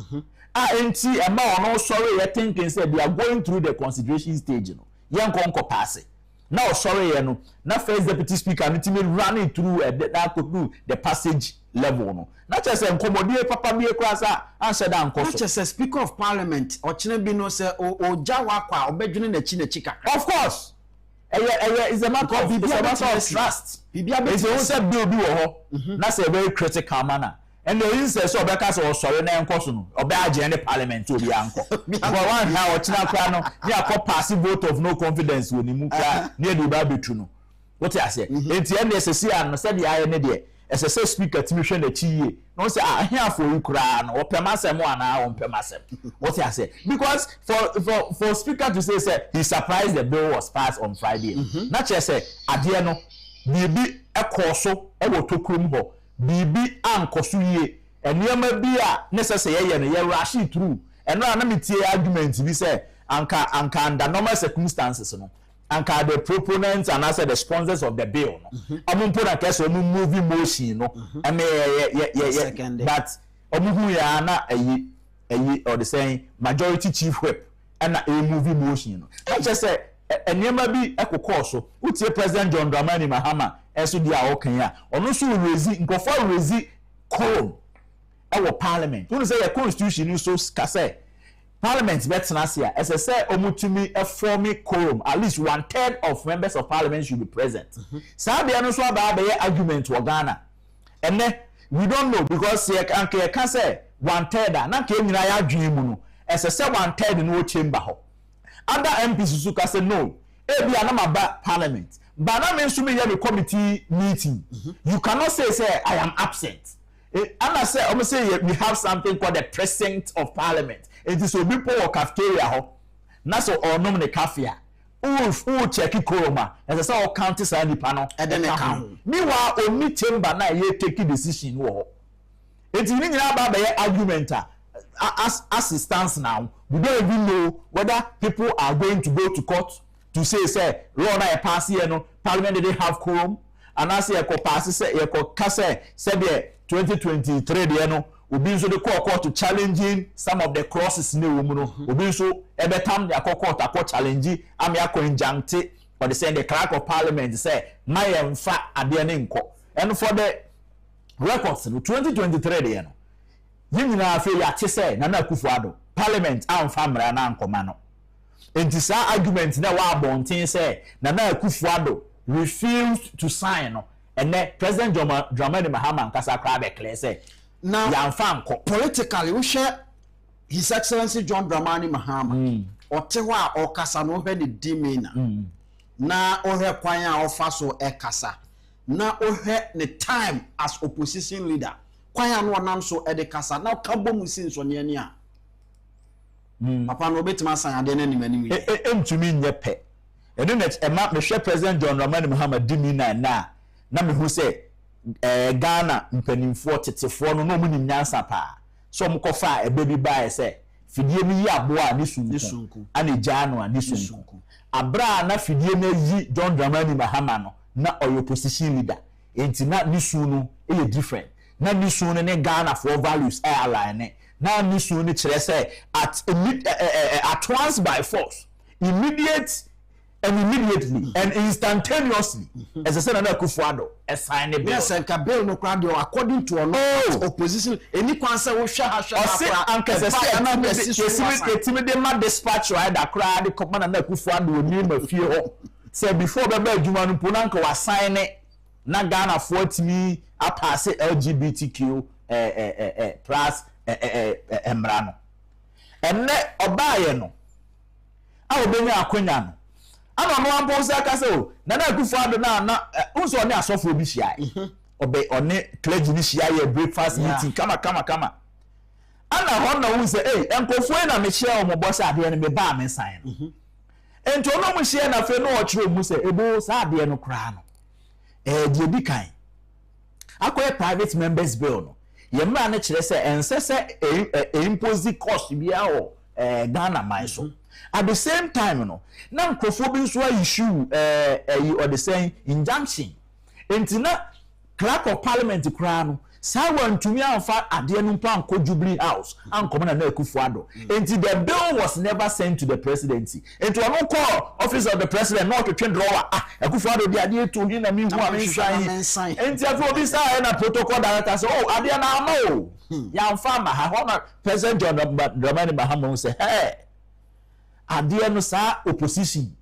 [SPEAKER 9] NT a man sorry, I think said they are going through the consideration stage. You know, young conco pass it. Now sorry, you know, not first deputy speaker, and running through that could do the passage level. No, not just a commodity papa be a class answer down.
[SPEAKER 6] Not just a speaker of parliament or Chinabino say or Jawakwa or Bedouin the China chica.
[SPEAKER 9] Of course. It's a matter of trust. It's also bill that's a very critical manner. And the instance of Becca's or sorry name person or badge any parliament to the uncle. But one now, Chinacrano, yeah, passive vote of no confidence when you move near the Babituno. what I say enti e na esesi an say the aye ne de esese speaker timi hwe na chiye no say here for you kra no opemasem ana opemasem what I say because for speaker to say he surprised the bill was passed on Friday na che say ade no bibi ekoso e wo tokrum ho bibi ankoso yie eniema bi a necessary ye no ye rush through eno na metie argument bi say anka under normal circumstances no anka the proponents and also the sponsors of the bill no amumpo na kese movie motion no but omuhu ya na ayi or the saying majority chief whip and a movie motion no I just say eniema bi ekokọ so utie President John Dramani Mahama eso dia okan ya ono so rezi nkofo rezi quorum our parliament when say the constitution so kase Parliament betnasia as I say omutumi a forming quorum at least 1/3 of members of parliament should be present. So there no so about the argument for Ghana. And then we don't know because can say 1/3 na ke nyina ya adwen mu no as I say 1/3 no chamber ho. Other MPs suka say no. Ebi anamaba parliament. But na me nso me hear the committee meeting. You cannot say I am absent. And I say we have something called the precinct of parliament. It is a people or cafeteria ho. Na so onom ne cafe. Who check koroma. As I say all counties and the panel and then account. Meanwhile only chamber na ye take decision wo. It is nyina ba be argument as it stands now. We don't even know whether people are going to go to court to say law na pass here no parliament didn't have quorum and as ye ko pass say ye ko kase say 2023 de no obi nso de court to challenging some of the clauses ne wo mu no obi nso ebetam de court akọ challenge am yakọ injuncte or the say the clerk of parliament say na ye mfa ade ne nko and for the records no 2023 de no yimina afi ya che say na akufo-addo parliament amfa mra na nkoma no enti sa argument na wa abonten say na akufo-addo refused to sign no and then President Dramani Mahama nkasa kra be clear say
[SPEAKER 6] now
[SPEAKER 9] yamfa
[SPEAKER 6] politically we share His Excellency John Dramani Mahama otewa okasa no hwe ne dimina na ohwe kwan a ofa so ekasa na ohwe ne time as opposition leader kwan a no nam so e de kasa na ka bomu sin so ne ani a papa no betima san ade na nimani
[SPEAKER 9] emtumi nye pe eno na ema me hwe President John Dramani Mahama dimina na me hu say Ghana mpanimfo tetefo no mu nyansa pa so mkofa ebebi bae say fidie mi yi aboa ni sunku ani jano ani sunku abra na fidie na yi John Dramani Mahama no na opposition leader enti na ni sunu e different na ni sunu ne Ghana for values align na ni sunu kire say at once by force immediately and instantaneously as I said na akufo-addo assign the bill.
[SPEAKER 6] Yes, and bill no crowd according to opposition any kwansa wo hwa
[SPEAKER 9] the ma dispatch right that crowd the command na akufo-addo oni ma fie ho say before baba adwuma no pona nka wa sign na Ghana 40 pass LGBTQ plus emra no enne obaye no a obenya akonya no ama no ampo se aka se o na akufo-addo na unso ne asofo obi hia obe one clergy ni hia ye breakfast meeting kama ana ho na unse enkofo na me hia o mo boss ade ne me ba me sign ento no mo hia na fe no o kire mu se ebo sa ade no kra no die bi kan akoye private members bill no ye mra na kire se ense se impose cost bia o Ghana man so at the same time no na nkofo bi nso issue or the saying injunction entina clerk of parliament kra no sa wantumi anfa ade no mpa anko Jubilee House anko na akufo-addo enti the bill was never sent to the presidency enti ono call office of the president not to train drawer akufo-addo di ade to hin na mi hu amensan enti afo obi sa na protocol director say ade na ama ya mfa ma ha President John Dramani Mahama say hey ade no sa opposition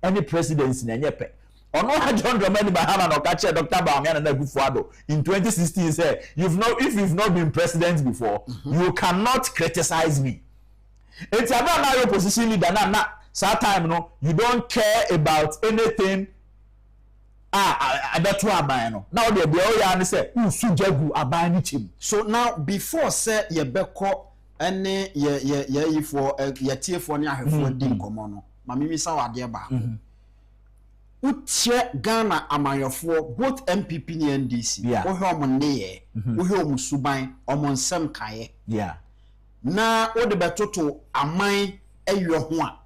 [SPEAKER 9] any presidency na nyepe ono John Dramani Mahama no ka che Dr. Bawumia na akufo-addo in 2016 say if you've not been president before you cannot criticize me it's about na opposition leader na sa time no you don't care about anything abeto aban no na o de o ya ne say usu jagu aban ni chim.
[SPEAKER 6] So now before say ye beko ene ye yifo ye tiefo ne ahefo di nkomo no ma mimi sa wade ba utie Ghana amanyofo both MPP ni NDC wo hwe omo neye wo hwe omo suban omo nsem kaye na wo de betoto aman eyo ho a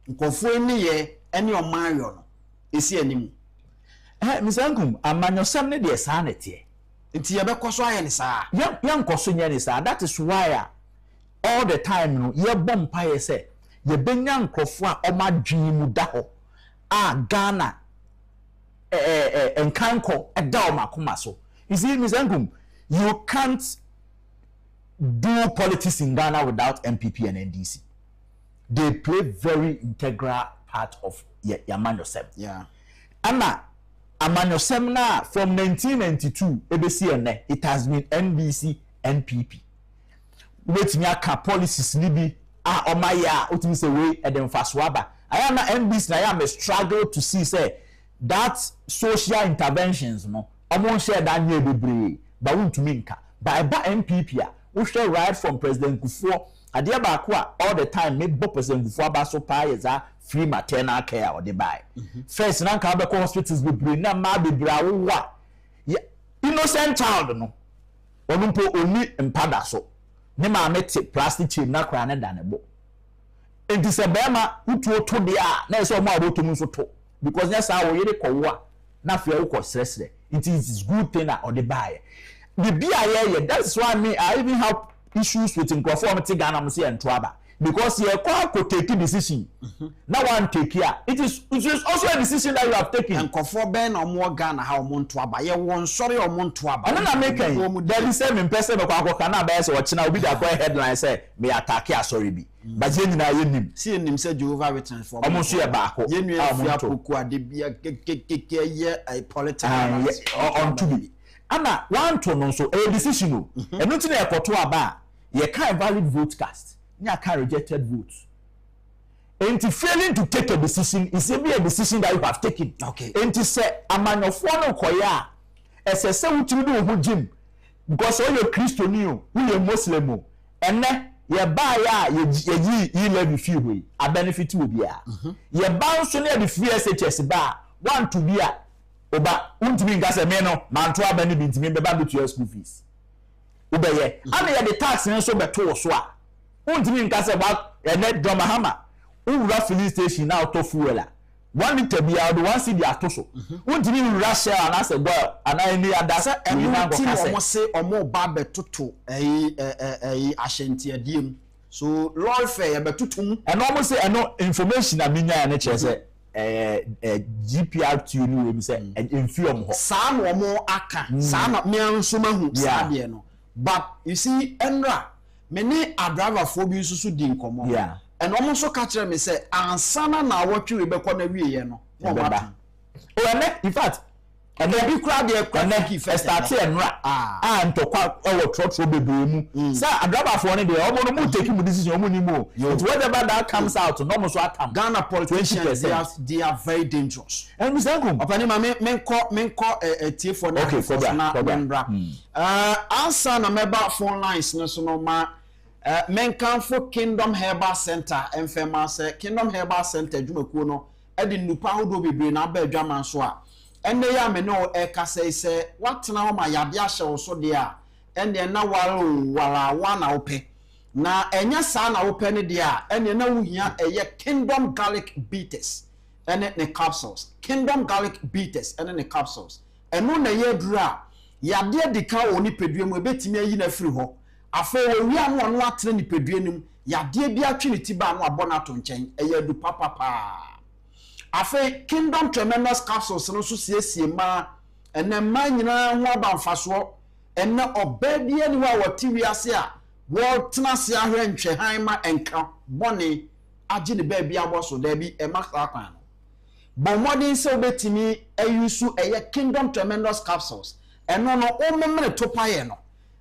[SPEAKER 6] nkofo ni ye ene oman yo no esi anim
[SPEAKER 9] misankum amanyosem ne de sa na tie
[SPEAKER 6] nti ye bekoso aye ne sa
[SPEAKER 9] ya nkoso nya ne sa. That is why all the time no ye bompa ye say ye benya nkofo a omadwen mu da ho Ghana enkanko eda omakoma so. You see misankum, you can't do politics in Ghana without MPP and NDC. They play very integral part of Yamanyosem.
[SPEAKER 6] Yeah.
[SPEAKER 9] Ama Amanyosem na from 1992 ebesi it has been NDC NPP. Wait me aka policies ni bi omaya otimi say we edem faswaba. I am na NDC na I am a struggle to see say that social interventions no omo share that nye bebre ba wuntumi nka by MPP a we share right from President Kufuor ade ba ko all the time me bo President Kufuor aba so pa yeza free maternal care or the buy first na nka be ko hospitals bebre na ma bebre awowa innocent child no onumpo oni empada so ne ma mete plastic chain na kra na danebo enti se bema utu to de a na se o ma aboto mu so to because yes how we dey kowo na fe wo ko sresre it is good thing or the buy the bia that's why me I even have issues with conformity Ghana say and toaba because you ko take decision na one take here it is also a decision that you have taken
[SPEAKER 6] and conform ben or more Ghana how mon toaba ye won sorry or mon toaba
[SPEAKER 9] na make there is same person ko akoka na ba say watch na obi da headline say me attack sorry bi but ye nyina ye nim
[SPEAKER 6] see nim say Jehovah Witness for
[SPEAKER 9] omo so ye ba ko
[SPEAKER 6] ye nua afia poku ade bia kekeke ye a political
[SPEAKER 9] on to be ana one to no so a decision o eno ti na ekoto aba ye can valid vote cast nya can rejected votes and failing to take a decision is a decision that you have taken
[SPEAKER 6] okay
[SPEAKER 9] and to say amanyofo no koya ese se wutimi do ho jim because all your Christian you Muslim ene ye ba ya ye level fee we a benefit will be ye ba so na the free SHS ba want to be a oba untimi ngase me no manto aba ni bintimi be ba to your school fees ubeye ana ye the tax nso beto so a untimi ngase ba ene domahama ura filling station now to fuela 1 liter bia do 1 cedi atoso untimi russia ana se go ana any adasa
[SPEAKER 6] enu omo se omo ba betoto ahenti adiem so lord fair betotum
[SPEAKER 9] eno omo se eno information na minya na che se GPR tune we say infirm ho
[SPEAKER 6] sa na omo aka sa na me anso mahu sa de no but you see enra me ne a driver for bi susu di nkomo and almost so catch me say ansana na awotwe we be ko na wie ye no
[SPEAKER 9] in fact and the big crowd there connect start enra ntokwa ewo trotro bebre mu say a driver for ne dey omo no mu take mu decision omo ni mo whatever that comes out no mo so atam
[SPEAKER 6] Ghana politicians they are very dangerous
[SPEAKER 9] and misankum
[SPEAKER 6] opani ma menko tie for na
[SPEAKER 9] okay for
[SPEAKER 6] na answer na meba phone lines no so no ma menkanfo Kingdom Herbal Center enfema se Kingdom Herbal Center dwumakuo no e de nupa hodo bebre na ba adwaman so a enne ya me no e kasa se watena ho ma yade ahye wo so de a enne na wala wana ope na enya sa na ope ne de a enne na wuhia eye Kingdom Garlic Bitters enne ne capsules Kingdom Garlic Bitters enne ne capsules eno na ye duru a yade dika wo ni peduam ebetimi ayi na firi ho afo wi anu anu atene ni peduanum yade bia atwe ne tiba anu abona to nchen eye du papa afe Kingdom Tremendous Capsules no so siesie ma ene ma nyina ho abanfaso ene obabia ni wa wati wiase a wo tena se ahwe ntwe han ma enka bone agi ne babia boso da bi e makra kwan no bo modern se obetimi ayusu eye Kingdom Tremendous Capsules eno no o memre topaye no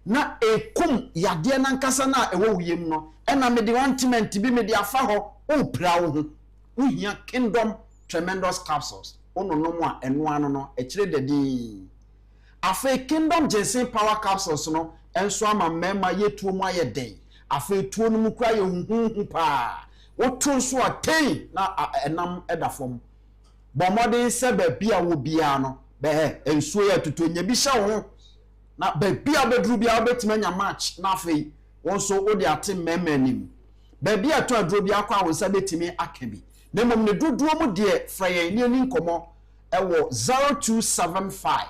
[SPEAKER 6] na ekum yade na nkasa na ewo wiem no ena me de ointment bi me de afa ho o pra wo ho uhia Kingdom Tremendous Capsules ono no mo a eno ano no e kire dadi afa kingdom ginseng power capsules no enso ama mema yetuo mu aye den afa tuo no mu kura ye hunhun pa wotu so atei na enam edafom bomode se ba bia wo bia no be ensuo ya tutu nya bi hye wo na ba bia bedru bia obetima nya match na afei wonso odi ate memanim ba bia to adro bia kwa wonsa betimi akabi na mom ne dodoo mu de fraye ni nkomo ewo 0275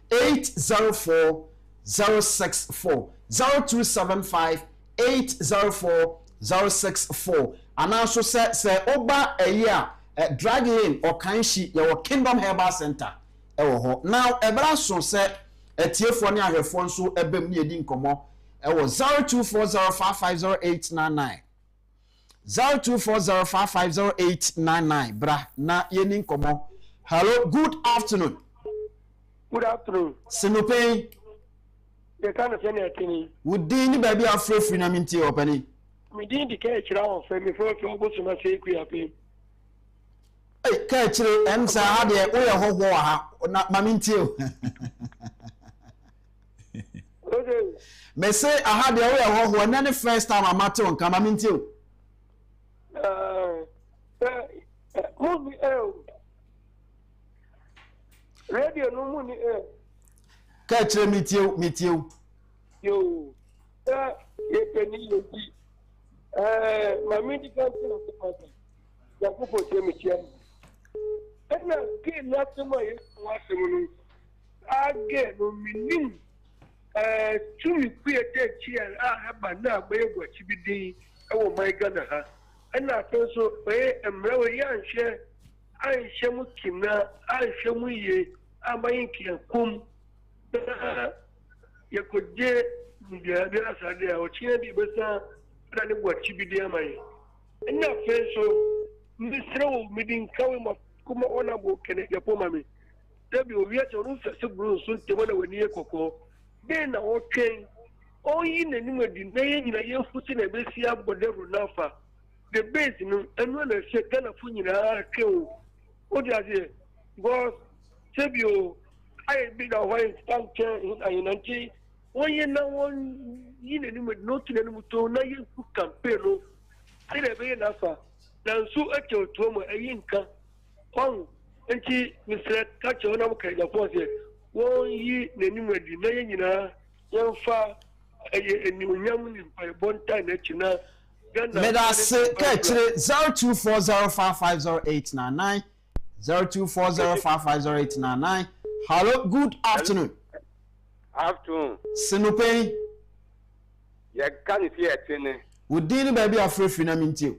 [SPEAKER 6] 804 064 0275 804 064 anaso se oba eya drag in or kanshi your Kingdom Herbal Center ewo ho now ebra so se etiefo ne ahwefo nso ebem ne edi nkomo ewo 0240550899 0240550899 bra na yeni nkomo. Hello, good afternoon.
[SPEAKER 8] Good afternoon.
[SPEAKER 6] No Pein.
[SPEAKER 8] The kind of anything.
[SPEAKER 6] Would dini baby afro free na minti opani.
[SPEAKER 8] Me didn't decay chira for me for to go to my say we happy.
[SPEAKER 6] Hey, kachire emsa ha de wo ye hoho ha na maminti o.
[SPEAKER 8] Okay.
[SPEAKER 6] Me say aha de wo ye hoho na the first time amate on ka maminti o.
[SPEAKER 8] Radio no money
[SPEAKER 6] Kachire mitio.
[SPEAKER 8] Yo. Ye peni yo ji. My medical thing of the matter. Ya ko po te mitia. Na ke na tuma ye wa semunu. Age no minim. Tumi ku ye te chia haba na agba chibidi ewo my Ghana ha. Na so emre we yanhye anhye mu kina anhye mu ye amayin kiakum ye koje ndia bi asade a ochie bi besa na ne gwachi bi dia mai na so misrewo midin kawe ma kuma ona bo kene ya poma mi debi o wiya to rufa se buru so te wona wani ekoko be na o twen o yi na ni madi na ye nyina ye futi na besi aboderu nafa the base no enu na se kana fu nyina ke o di ase because sebio I be the way stand in ayinanti onye na won yi na ni madi no tuna ni muto na ye fu campaign no ai na be na fa dan su ake to mu ayin ka on enti Mr. Kache wona mu kai da force won yi na ni madi na ye nyina yan fa eniunyam ni pa bonta na china
[SPEAKER 6] Medase Kachire 0240550899 0240550899. Hello, good afternoon.
[SPEAKER 13] Afternoon.
[SPEAKER 6] No Pein.
[SPEAKER 13] Ya kan fi etene.
[SPEAKER 6] Wodini baby afrefri na mintio.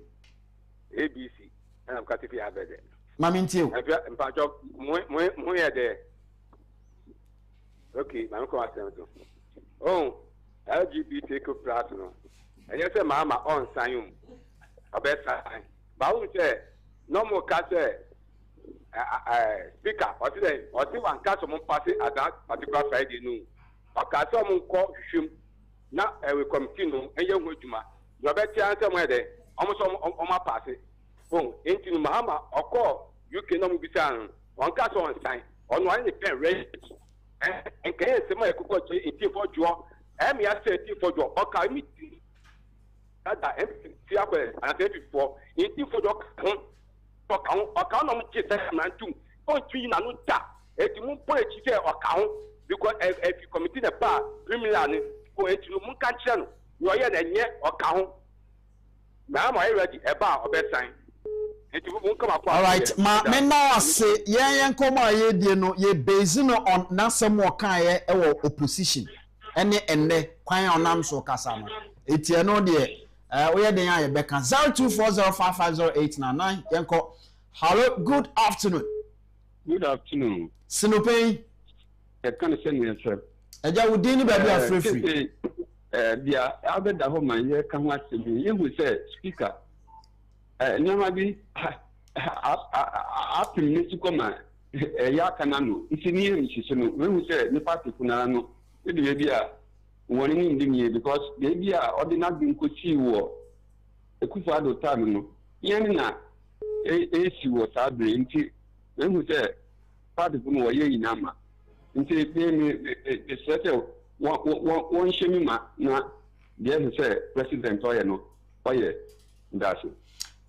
[SPEAKER 13] ABC. I'm got to be abede.
[SPEAKER 6] Ma mintio.
[SPEAKER 13] Mpa job mo ya de. Okay, ma ko asem to. Oh, LGBT ko prat no. Enye se mama on sayum. Obesa. Ba wo se no mo ka se speaker or ti wan ka so mo pass at that particular Friday no. O ka so mo ko hwim na we committee no enye ho adwuma. No be ti answer mo de. Omo so o ma pass. Bon, enti no mama okọ UK no mo bisa no. On ka so on sign. On wan ni pen ready. En kan se mo ekoko je enti fo jo. Em ya se enti fo jo. O ka mi ada ti akwe ante before enti fo jo kan o kan no mo ti se na ntum o twi na no da eti mu po echi se o kan because if committee na pa criminal ni ko eti no mu kan kire no yo ye na nye o kan na ma ready e ba o be sign eti mu come akwa.
[SPEAKER 6] All right, ma me now say yen komo ye die no ye based no on na some o kan ye e wo opposition ene kwan onam so kasa no eti e no de we den ya beka 0240550899 yenko. Hello, good afternoon.
[SPEAKER 14] Good afternoon.
[SPEAKER 6] No Pein.
[SPEAKER 14] I can send me a trip.
[SPEAKER 6] Eja wodini baby afrefri.
[SPEAKER 14] Dia abeda ho man ye kan wa se bi ye hu say speaker nyama bi apim ni tukoma ya kana no nsini ye nhihye no we hu say ni party kuna no e de bi a woni ni ndimie because de bi a ordinary bin ko chi wo akufo-addo time no yen na esi wo sabre nti ehu se party no wo ye nyama nti me sete won shemi ma na de se president oye no oye ndaso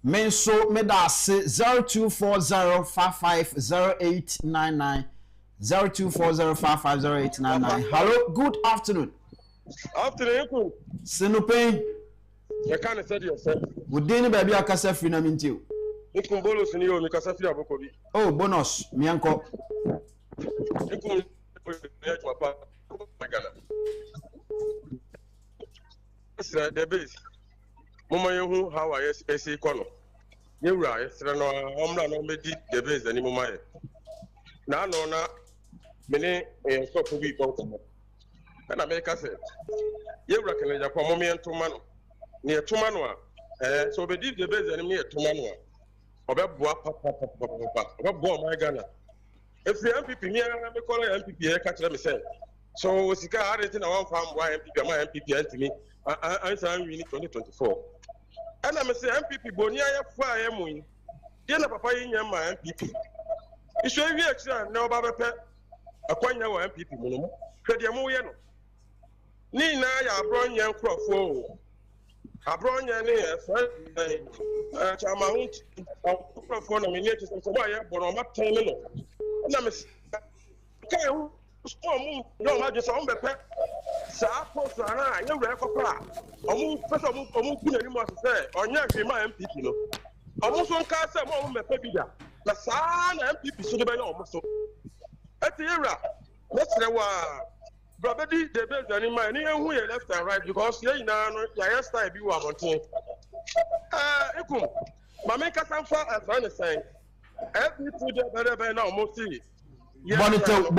[SPEAKER 6] men so me da se 0240550899 0240550899. Hello, good afternoon.
[SPEAKER 15] Afternoon.
[SPEAKER 6] Sinupen.
[SPEAKER 15] You can't say yourself.
[SPEAKER 6] Would any baby a casa free na mintiu?
[SPEAKER 15] You can bonus in you, Mikasa Fia Bokobi.
[SPEAKER 6] Oh, bonus, Mianco.
[SPEAKER 15] You can papa. The base. Mama, you how I say Cono. You right, Serano, no medi the base anymore. Now, no, na many stop to be welcome. And America said, you reckon Agyapong mommy and Tomano near Tomanoa. So we did the base enemy at Tomanoa. About my Ghana. If the MPP near me call MPP, I catch them say. So Sika had it in our farm, why MPP, my MPP, and to me, I say we need 2024. And I'm say MPP, Bonia, fire, I'm win. Then a papa in my MPP. It's very excellent now, Baba Pet. A coin our MPP, Crediamo. Nina, ya brought young crop for a brown near Chamount for nominated and so why, but I'm not 10 minutes. Let me say, no, I just on the pet. Sapo, Sana, you read for Pra. A move, first of all, put any more to say, or not be my MPP. Almost one cast a moment, the Pebida. The son MPP should have been almost so. At the era, let's say, Probably the best animal, and who you left and right because you know, your style be one thing. Ekum, Mamma Sanfa as one is saying, every food better than now, mostly. Bonito.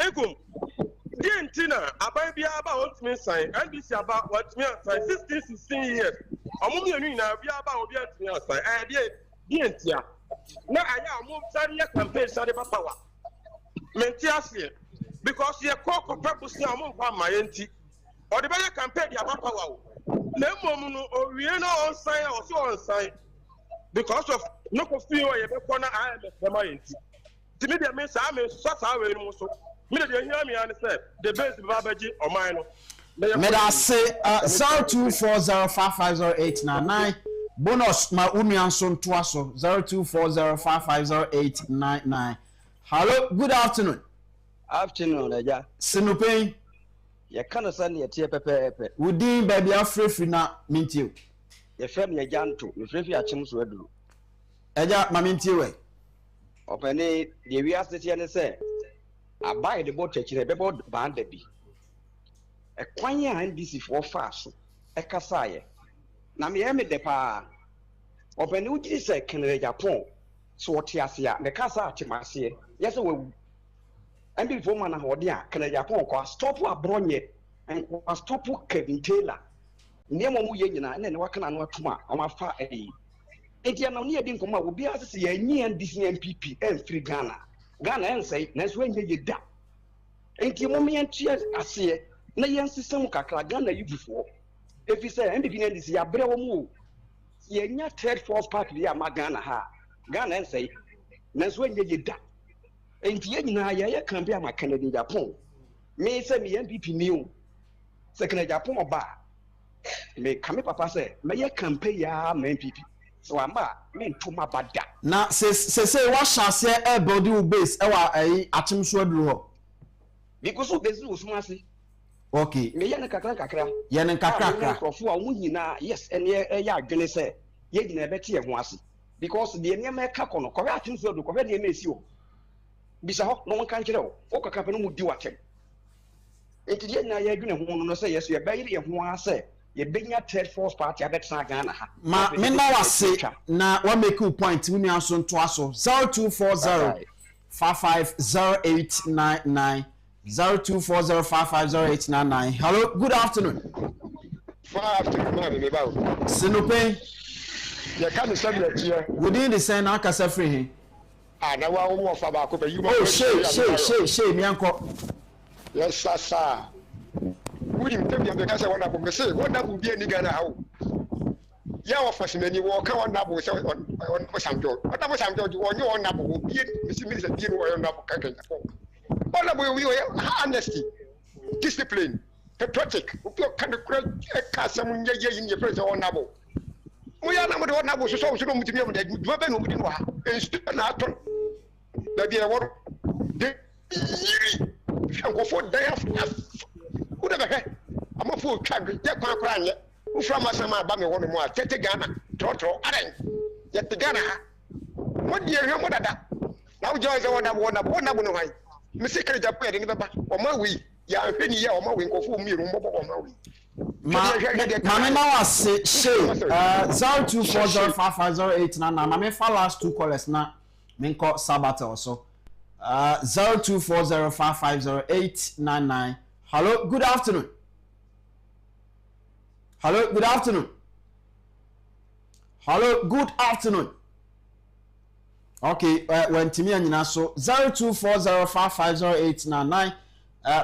[SPEAKER 15] Ekum, dear Tina, about be about me sign, and this about what me sign 16 years. I'm moving now, be about me sign, and dear Tia. Now I am moved Sadia campaign, Sadia Papa. Mentiasia. Because you call for purpose now, my auntie, or the better campaign, you have power. No, we are not on sign or so on sign because of no fear. I am my auntie. To me, that means I'm a such a way also. Me, you hear me understand the best Babaji or mine.
[SPEAKER 6] May I say 0240550899 bonus my union son twaso 0240550899. Hello, good afternoon.
[SPEAKER 16] Afternoon, Aja.
[SPEAKER 6] Sinupen.
[SPEAKER 16] You can't send your tear pepe.
[SPEAKER 6] Within baby free na mintiu.
[SPEAKER 16] Your family janto, your free achim's wedu.
[SPEAKER 6] Aja, mamintiwe.
[SPEAKER 16] Open the real city and say, I buy the boat church in a bebo bandebi. A quanya and this is for fast. A casaye. Namiame de pa. Open Uji say, can Agyapong. So what yasia, the casa chimasie. Yes, we. And before man ahodia can Agyapong kwa stop abronye and kwa stop Kevin Taylor nemo mu ye nyina na ne waka na atuma amafa enti na ne yedi nkoma obi asese ye nyi and Disney MPP and free Ghana en say na so enye ye da enti mo me entie ase na ye system kakra Ghana yi before if you say MPP na dis ya bre wo mu ye nya third fourth party ya ma Ghana ha Ghana en say na so enye ye da enti ye nyina ya campaign ama Canada Agyapong me say me MPP new say Canada Agyapong ba me kame papa say me ye campaign ya ma MPP so amba me ntoma bada
[SPEAKER 6] na say what shall say e body u base e wa atim so aduru ho
[SPEAKER 16] because o base o suma se
[SPEAKER 6] okay
[SPEAKER 16] me ye ne kakra
[SPEAKER 6] ye ne kakra
[SPEAKER 16] krofo a wo nyina yes ene e ya adwene say ye nyina be te ye ho ase because the ene me ka kono ko atim so aduru ko be de na esi o bisa ho no kan kire o o kaka pe no mu di watem enti na ya adwene ho no say yes ye be ye ho ase ye benya third force party abetsa Ghana ha
[SPEAKER 6] ma me na wase na wa make a point we nua so nto aso 0240550899 0240550899. Hello, good afternoon.
[SPEAKER 8] Me bawo
[SPEAKER 6] Sinupen
[SPEAKER 8] ye kan say me here
[SPEAKER 6] within the same akasa free he
[SPEAKER 8] na wa wo fa ba ko be you
[SPEAKER 6] oh she mi anko
[SPEAKER 8] yes sir we him tell me be say wonderful me say wonderful be any Ghana how
[SPEAKER 17] ya ofashimeni wo ka on nabo so on Samjo what about Samjo on you on nabo be minister be on nabo ka Kenya all about we honesty discipline patriotic you can ka some ye in your president on nabo we are nabo on nabo so no mutimi am da do be no mutimi wa instead na aton da be wor de go for day who never heard I'm a fool tagri ye kwa kwa anye from asama ba me wono mu a tete Ghana trotro adan ye te Ghana ha what dey hwe mo dada now joy say wona no han me secret japo ye de beba o ma wi ya hwe ni ye o ma wi nkofo mi ru mbobo o ma wi
[SPEAKER 6] Mame na wase she 02405508 na mame fa last two callers na me nko sabata also 0240550899 hello good afternoon. Hello, good afternoon. Hello, good afternoon. Okay, when Timmy and so 0240550899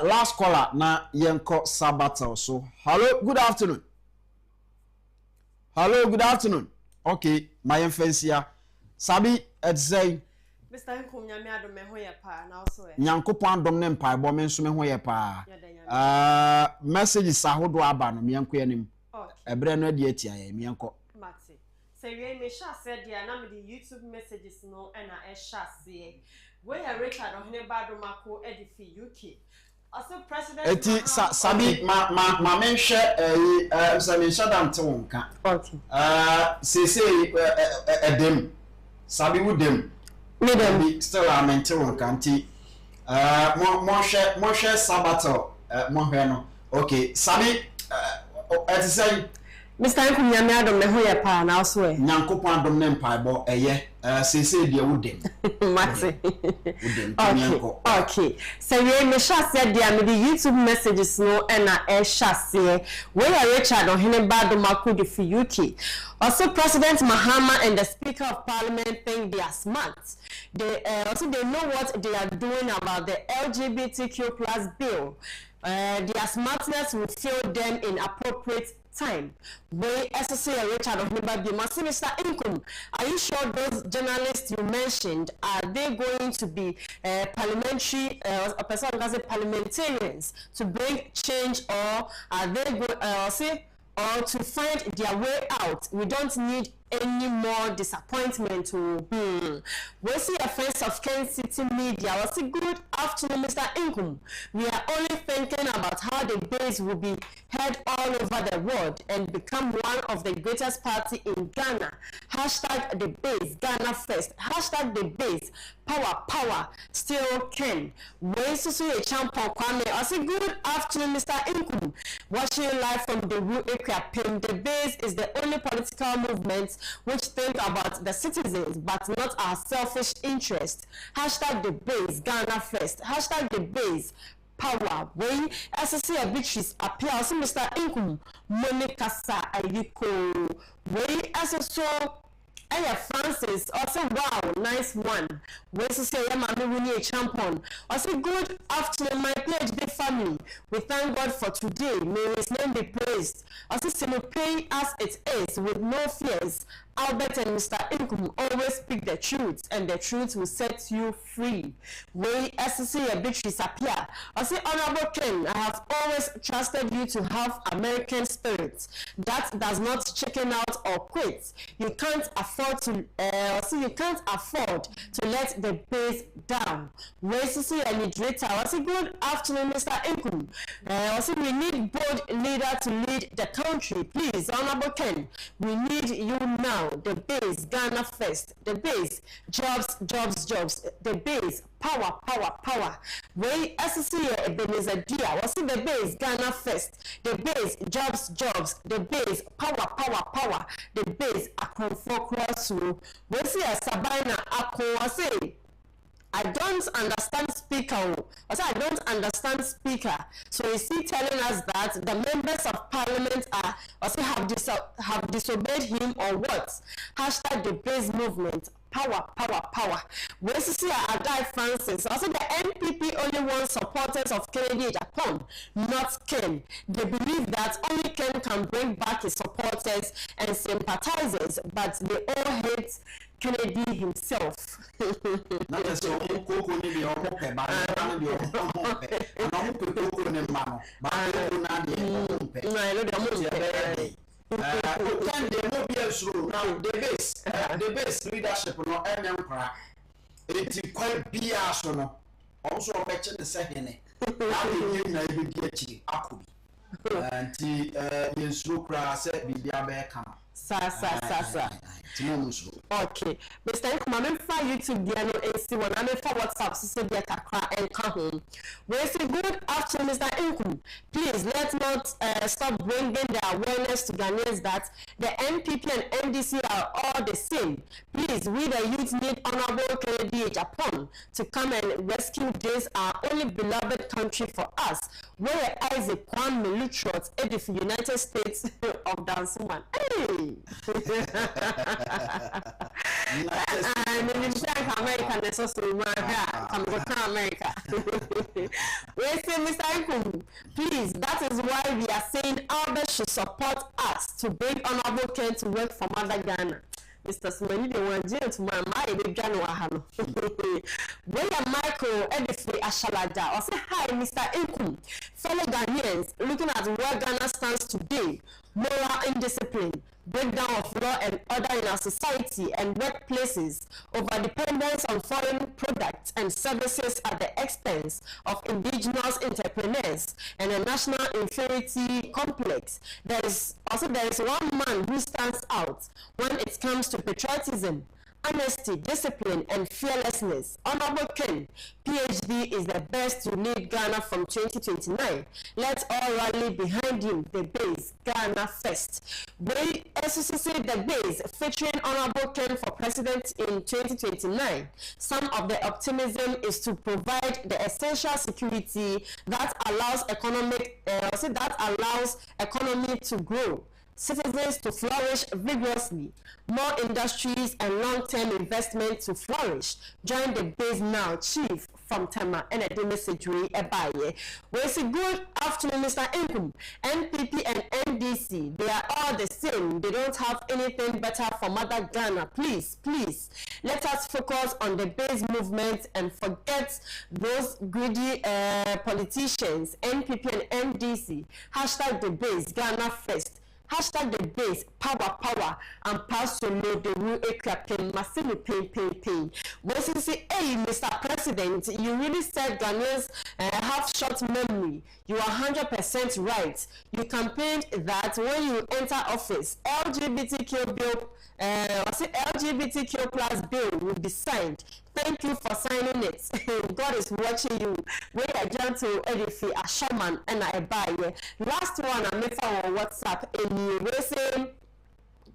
[SPEAKER 6] last caller na yenko sabata so. Hello, good afternoon. Hello, good afternoon. Okay, my infancy Sabi say
[SPEAKER 18] Mr. Nkum nyame adom me hoye pa na also e.
[SPEAKER 6] Nyankopon adom ne mpa bo me nso me hoye pa. Messages ahodo aba no me yanko yanim. Ebre no de atia ya mi enko
[SPEAKER 18] Mate say we me sha said dia na me the YouTube messages no na e sha se we ya Richard ohne badomako edifi UK also president
[SPEAKER 6] eti sabi ma menhwe say me sha dam te wonka
[SPEAKER 18] okay
[SPEAKER 6] say edem sabi wudem
[SPEAKER 18] me dem
[SPEAKER 6] still am mente wonka nti mo hwe sabato mo hwe no okay sabi eti say
[SPEAKER 18] Mr. Nkum nyame adom me hoye pa na also e
[SPEAKER 6] Nyankopon adom ne mpaebo eye sese dia wudem
[SPEAKER 18] Mate
[SPEAKER 6] wudem
[SPEAKER 18] okay so we me sha said dia me the YouTube messages no na e sha se we ya Richard ohene badomako de fi UK also President Mahama and the Speaker of Parliament think they are smart. They also they know what they are doing about the LGBTQ+ bill. Their smartness will fail them in appropriate time. We SSA Richard of Nibabi, Mr. Nkum, are you sure those journalists you mentioned are they going to be parliamentary parliamentarians to bring change, or are they or to find their way out? We don't need any more disappointment. We see a friends of Kencity Media. Was a good afternoon, Mr. Nkum. We are only thinking about how the base will be heard all over the world and become one of the greatest party in Ghana. Hashtag the base, Ghana first. Hashtag the base, power, still can. We see a champion Kwame. Was a good afternoon, Mr. Nkum. Watching live from the Agyapong. The base is the only political movement which think about the citizens but not our selfish interest. Hashtag the base, Ghana first. Hashtag the base, power. We SSC victories appear. Also, Mr. Nkum, Monica Sa Ayiko. We SSO Francis. Also, wow, nice one. We say Mami Winnie a champion. Also, good afternoon, my PhD family. We thank God for today. May His name be praised. Also, No Pein as it is, with no fears. Albert and Mr. Nkum always speak the truth, and the truth will set you free. We SSC victories appear. I say, Honorable Ken, I have always trusted you to have American spirit that does not chicken out or quit. You can't afford to let the base down. We SSC and moderator. I say, good afternoon, Mr. Nkum. I say, we need bold leader to lead the country. Please, Honorable Ken, we need you now. The base, Ghana first. The base, jobs. The base, power. We SSC Ebenezer Dia. What's in the base, Ghana first. The base, jobs. The base, power. The base, akufo-addo. We see a Sabina Ako. I say, I don't understand speaker. I don't understand speaker. So is he telling us that the members of parliament have disobeyed him or what? Hashtag the base movement, Power. We see a guy Francis. Also, the NPP only wants supporters of Kencity Agyapong, not Ken. They believe that only Ken can bring back his supporters and sympathizers, but they all hate Kennedy himself.
[SPEAKER 6] The base leadership no enyempra eti kwai bia so no also obeche ne sehene na de na ebedi achi akobi anti yensuro kra se bibia be kama
[SPEAKER 18] Sa. Okay. Mr. Nkuma, I'm for YouTube Diano AC1. I'm for WhatsApp so they can and come home. We say good afternoon, Mr. Nkuma. Please let's not stop bringing the awareness to Ghanaians that the NPP and NDC are all the same. Please, we the youth need Honorable Kencity Agyapong to come and rescue this our only beloved country for us. Where Isaac Kwan Militrot edit the United States of Dansuman. Hey! I'm in America, and so America. We say, Mr. Nkum, please, that is why we are saying others should support us to bring Honorable Ken to work for Mother Ghana. Mr. Smani, they want jail to my baby Ghana Wahano. William Michael Edifi Ashalaja, or say, hi, Mr. Nkum, fellow Ghanaians, looking at where Ghana stands today, moral indiscipline, breakdown of law and order in our society and workplaces, over dependence on foreign products and services at the expense of indigenous entrepreneurs, and a national inferiority complex. There is one man who stands out when it comes to patriotism, honesty, discipline, and fearlessness. Honorable Ken, PhD, is the best to lead Ghana from 2029. Let's all rally behind him. The base, Ghana first. We associate the base featuring Honorable Ken for president in 2029. Some of the optimism is to provide the essential security that allows economy to grow, citizens to flourish vigorously, more industries and long-term investment to flourish. Join the base now, Chief from Tema, and a message we abaye. We say good afternoon, Mr. Nkum. NPP and NDC, they are all the same. They don't have anything better for Mother Ghana. Please, let us focus on the base movement and forget those greedy politicians. NPP and NDC. Hashtag the base, Ghana first. Hashtag the base, power, and pass to know the rule equipping, massive pain. When you say, hey, Mr. President, you really said Ghanaians have short memory. You are 100% right. You campaigned that when you enter office, LGBTQ plus bill will be signed. Thank you for signing it. God is watching you. We are John to Edifi, a shaman, and I buy. Last one, I made on WhatsApp, and you were saying,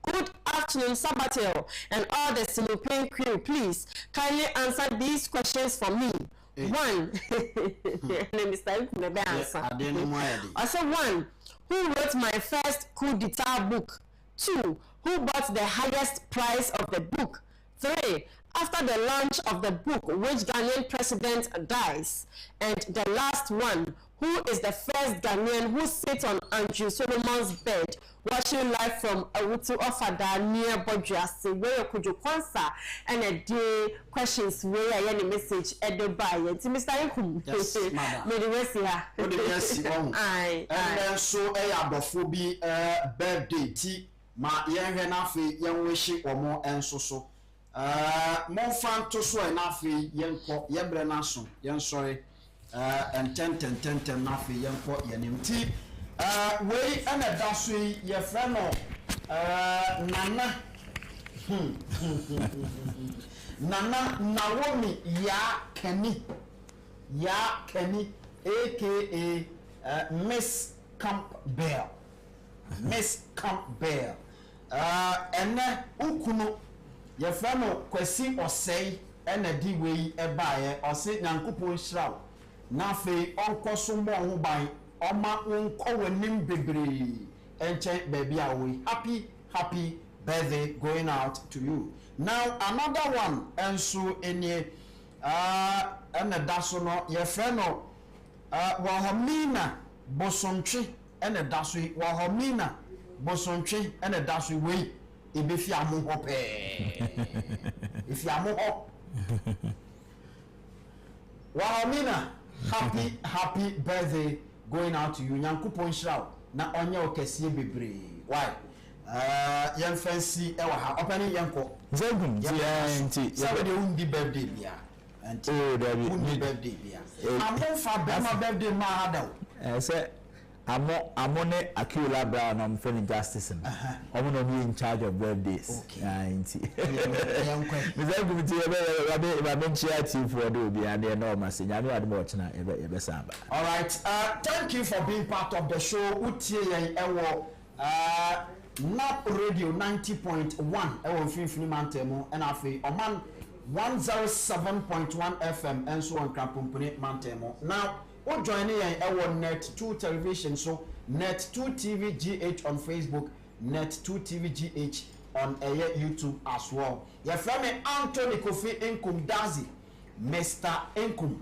[SPEAKER 18] good afternoon, Sabatel, and all the Sinupain crew. Please kindly answer these questions for me. One, I said one, who wrote my first coup d'etat book? 2, who bought the highest price of the book? 3, after the launch of the book, which Ghanaian president dies? And the last one, who is the first Ghanaian who sits on Andrew Solomon's bed watching live from Awutu Ofada near Bodrasi, where could you answer and a day questions where I any message by it. Mr. Nkum, yes, madam.
[SPEAKER 6] And so a bofobi birthday tea, my young Renafi, young wishy or more and so. More fun to so enough, young pop, young Brenason, young sorry, and 10 nafi, young pop, young tea. We and a dasui, your friend, Nana. Nana Naomi Ya Kenny, aka Miss Campbell. Miss Campbell. And Ukuno. Your friend Kwesi or say and a D-way a buyer or say Nankupo Shroud. Nafe Uncle Sumbo who buy Oma Uncle Nim Bibri and check baby away. Happy birthday going out to you. Now another one, and so in a and a dasono your friend Wahomina Bosontri and a dasui Wahomina Bosontri and a dasui way if you are more if you are more Wahomina, happy birthday going out to you. Nyankopon shraw na onye okesi bebre. Why? Yan fancy ewa ha opening yanko.
[SPEAKER 9] Zegum
[SPEAKER 6] nti. Sabe de undi birthday bia. And undi birthday bia. Amon fa be ma birthday ma hada.
[SPEAKER 9] Say amone Akula Brown am friend justice. I'm no be in charge of birthdays.
[SPEAKER 6] Okay.
[SPEAKER 9] Nti. Zegum ti ebe benchiati for do bi and no message. Nyame admo na ebe samba.
[SPEAKER 6] All right. Thank you for being part of the show. Utie yen ewo Nap Radio 90.1 ewo Finfini Mantemo and afi Oman 107.1 FM and so on Krampumpuне Mantemo. Now, we joining our Net 2 television, so Net 2 TV GH on Facebook, Net 2 TV GH on YouTube as well. Your friend Anthony Kofi Inkum Dazi, Mr. Inkum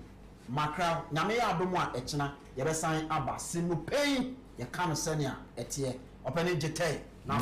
[SPEAKER 6] Makra, Namea Domwa Echna, Yabesan Abba, No Pein, ya can senia etie, opening jete, now.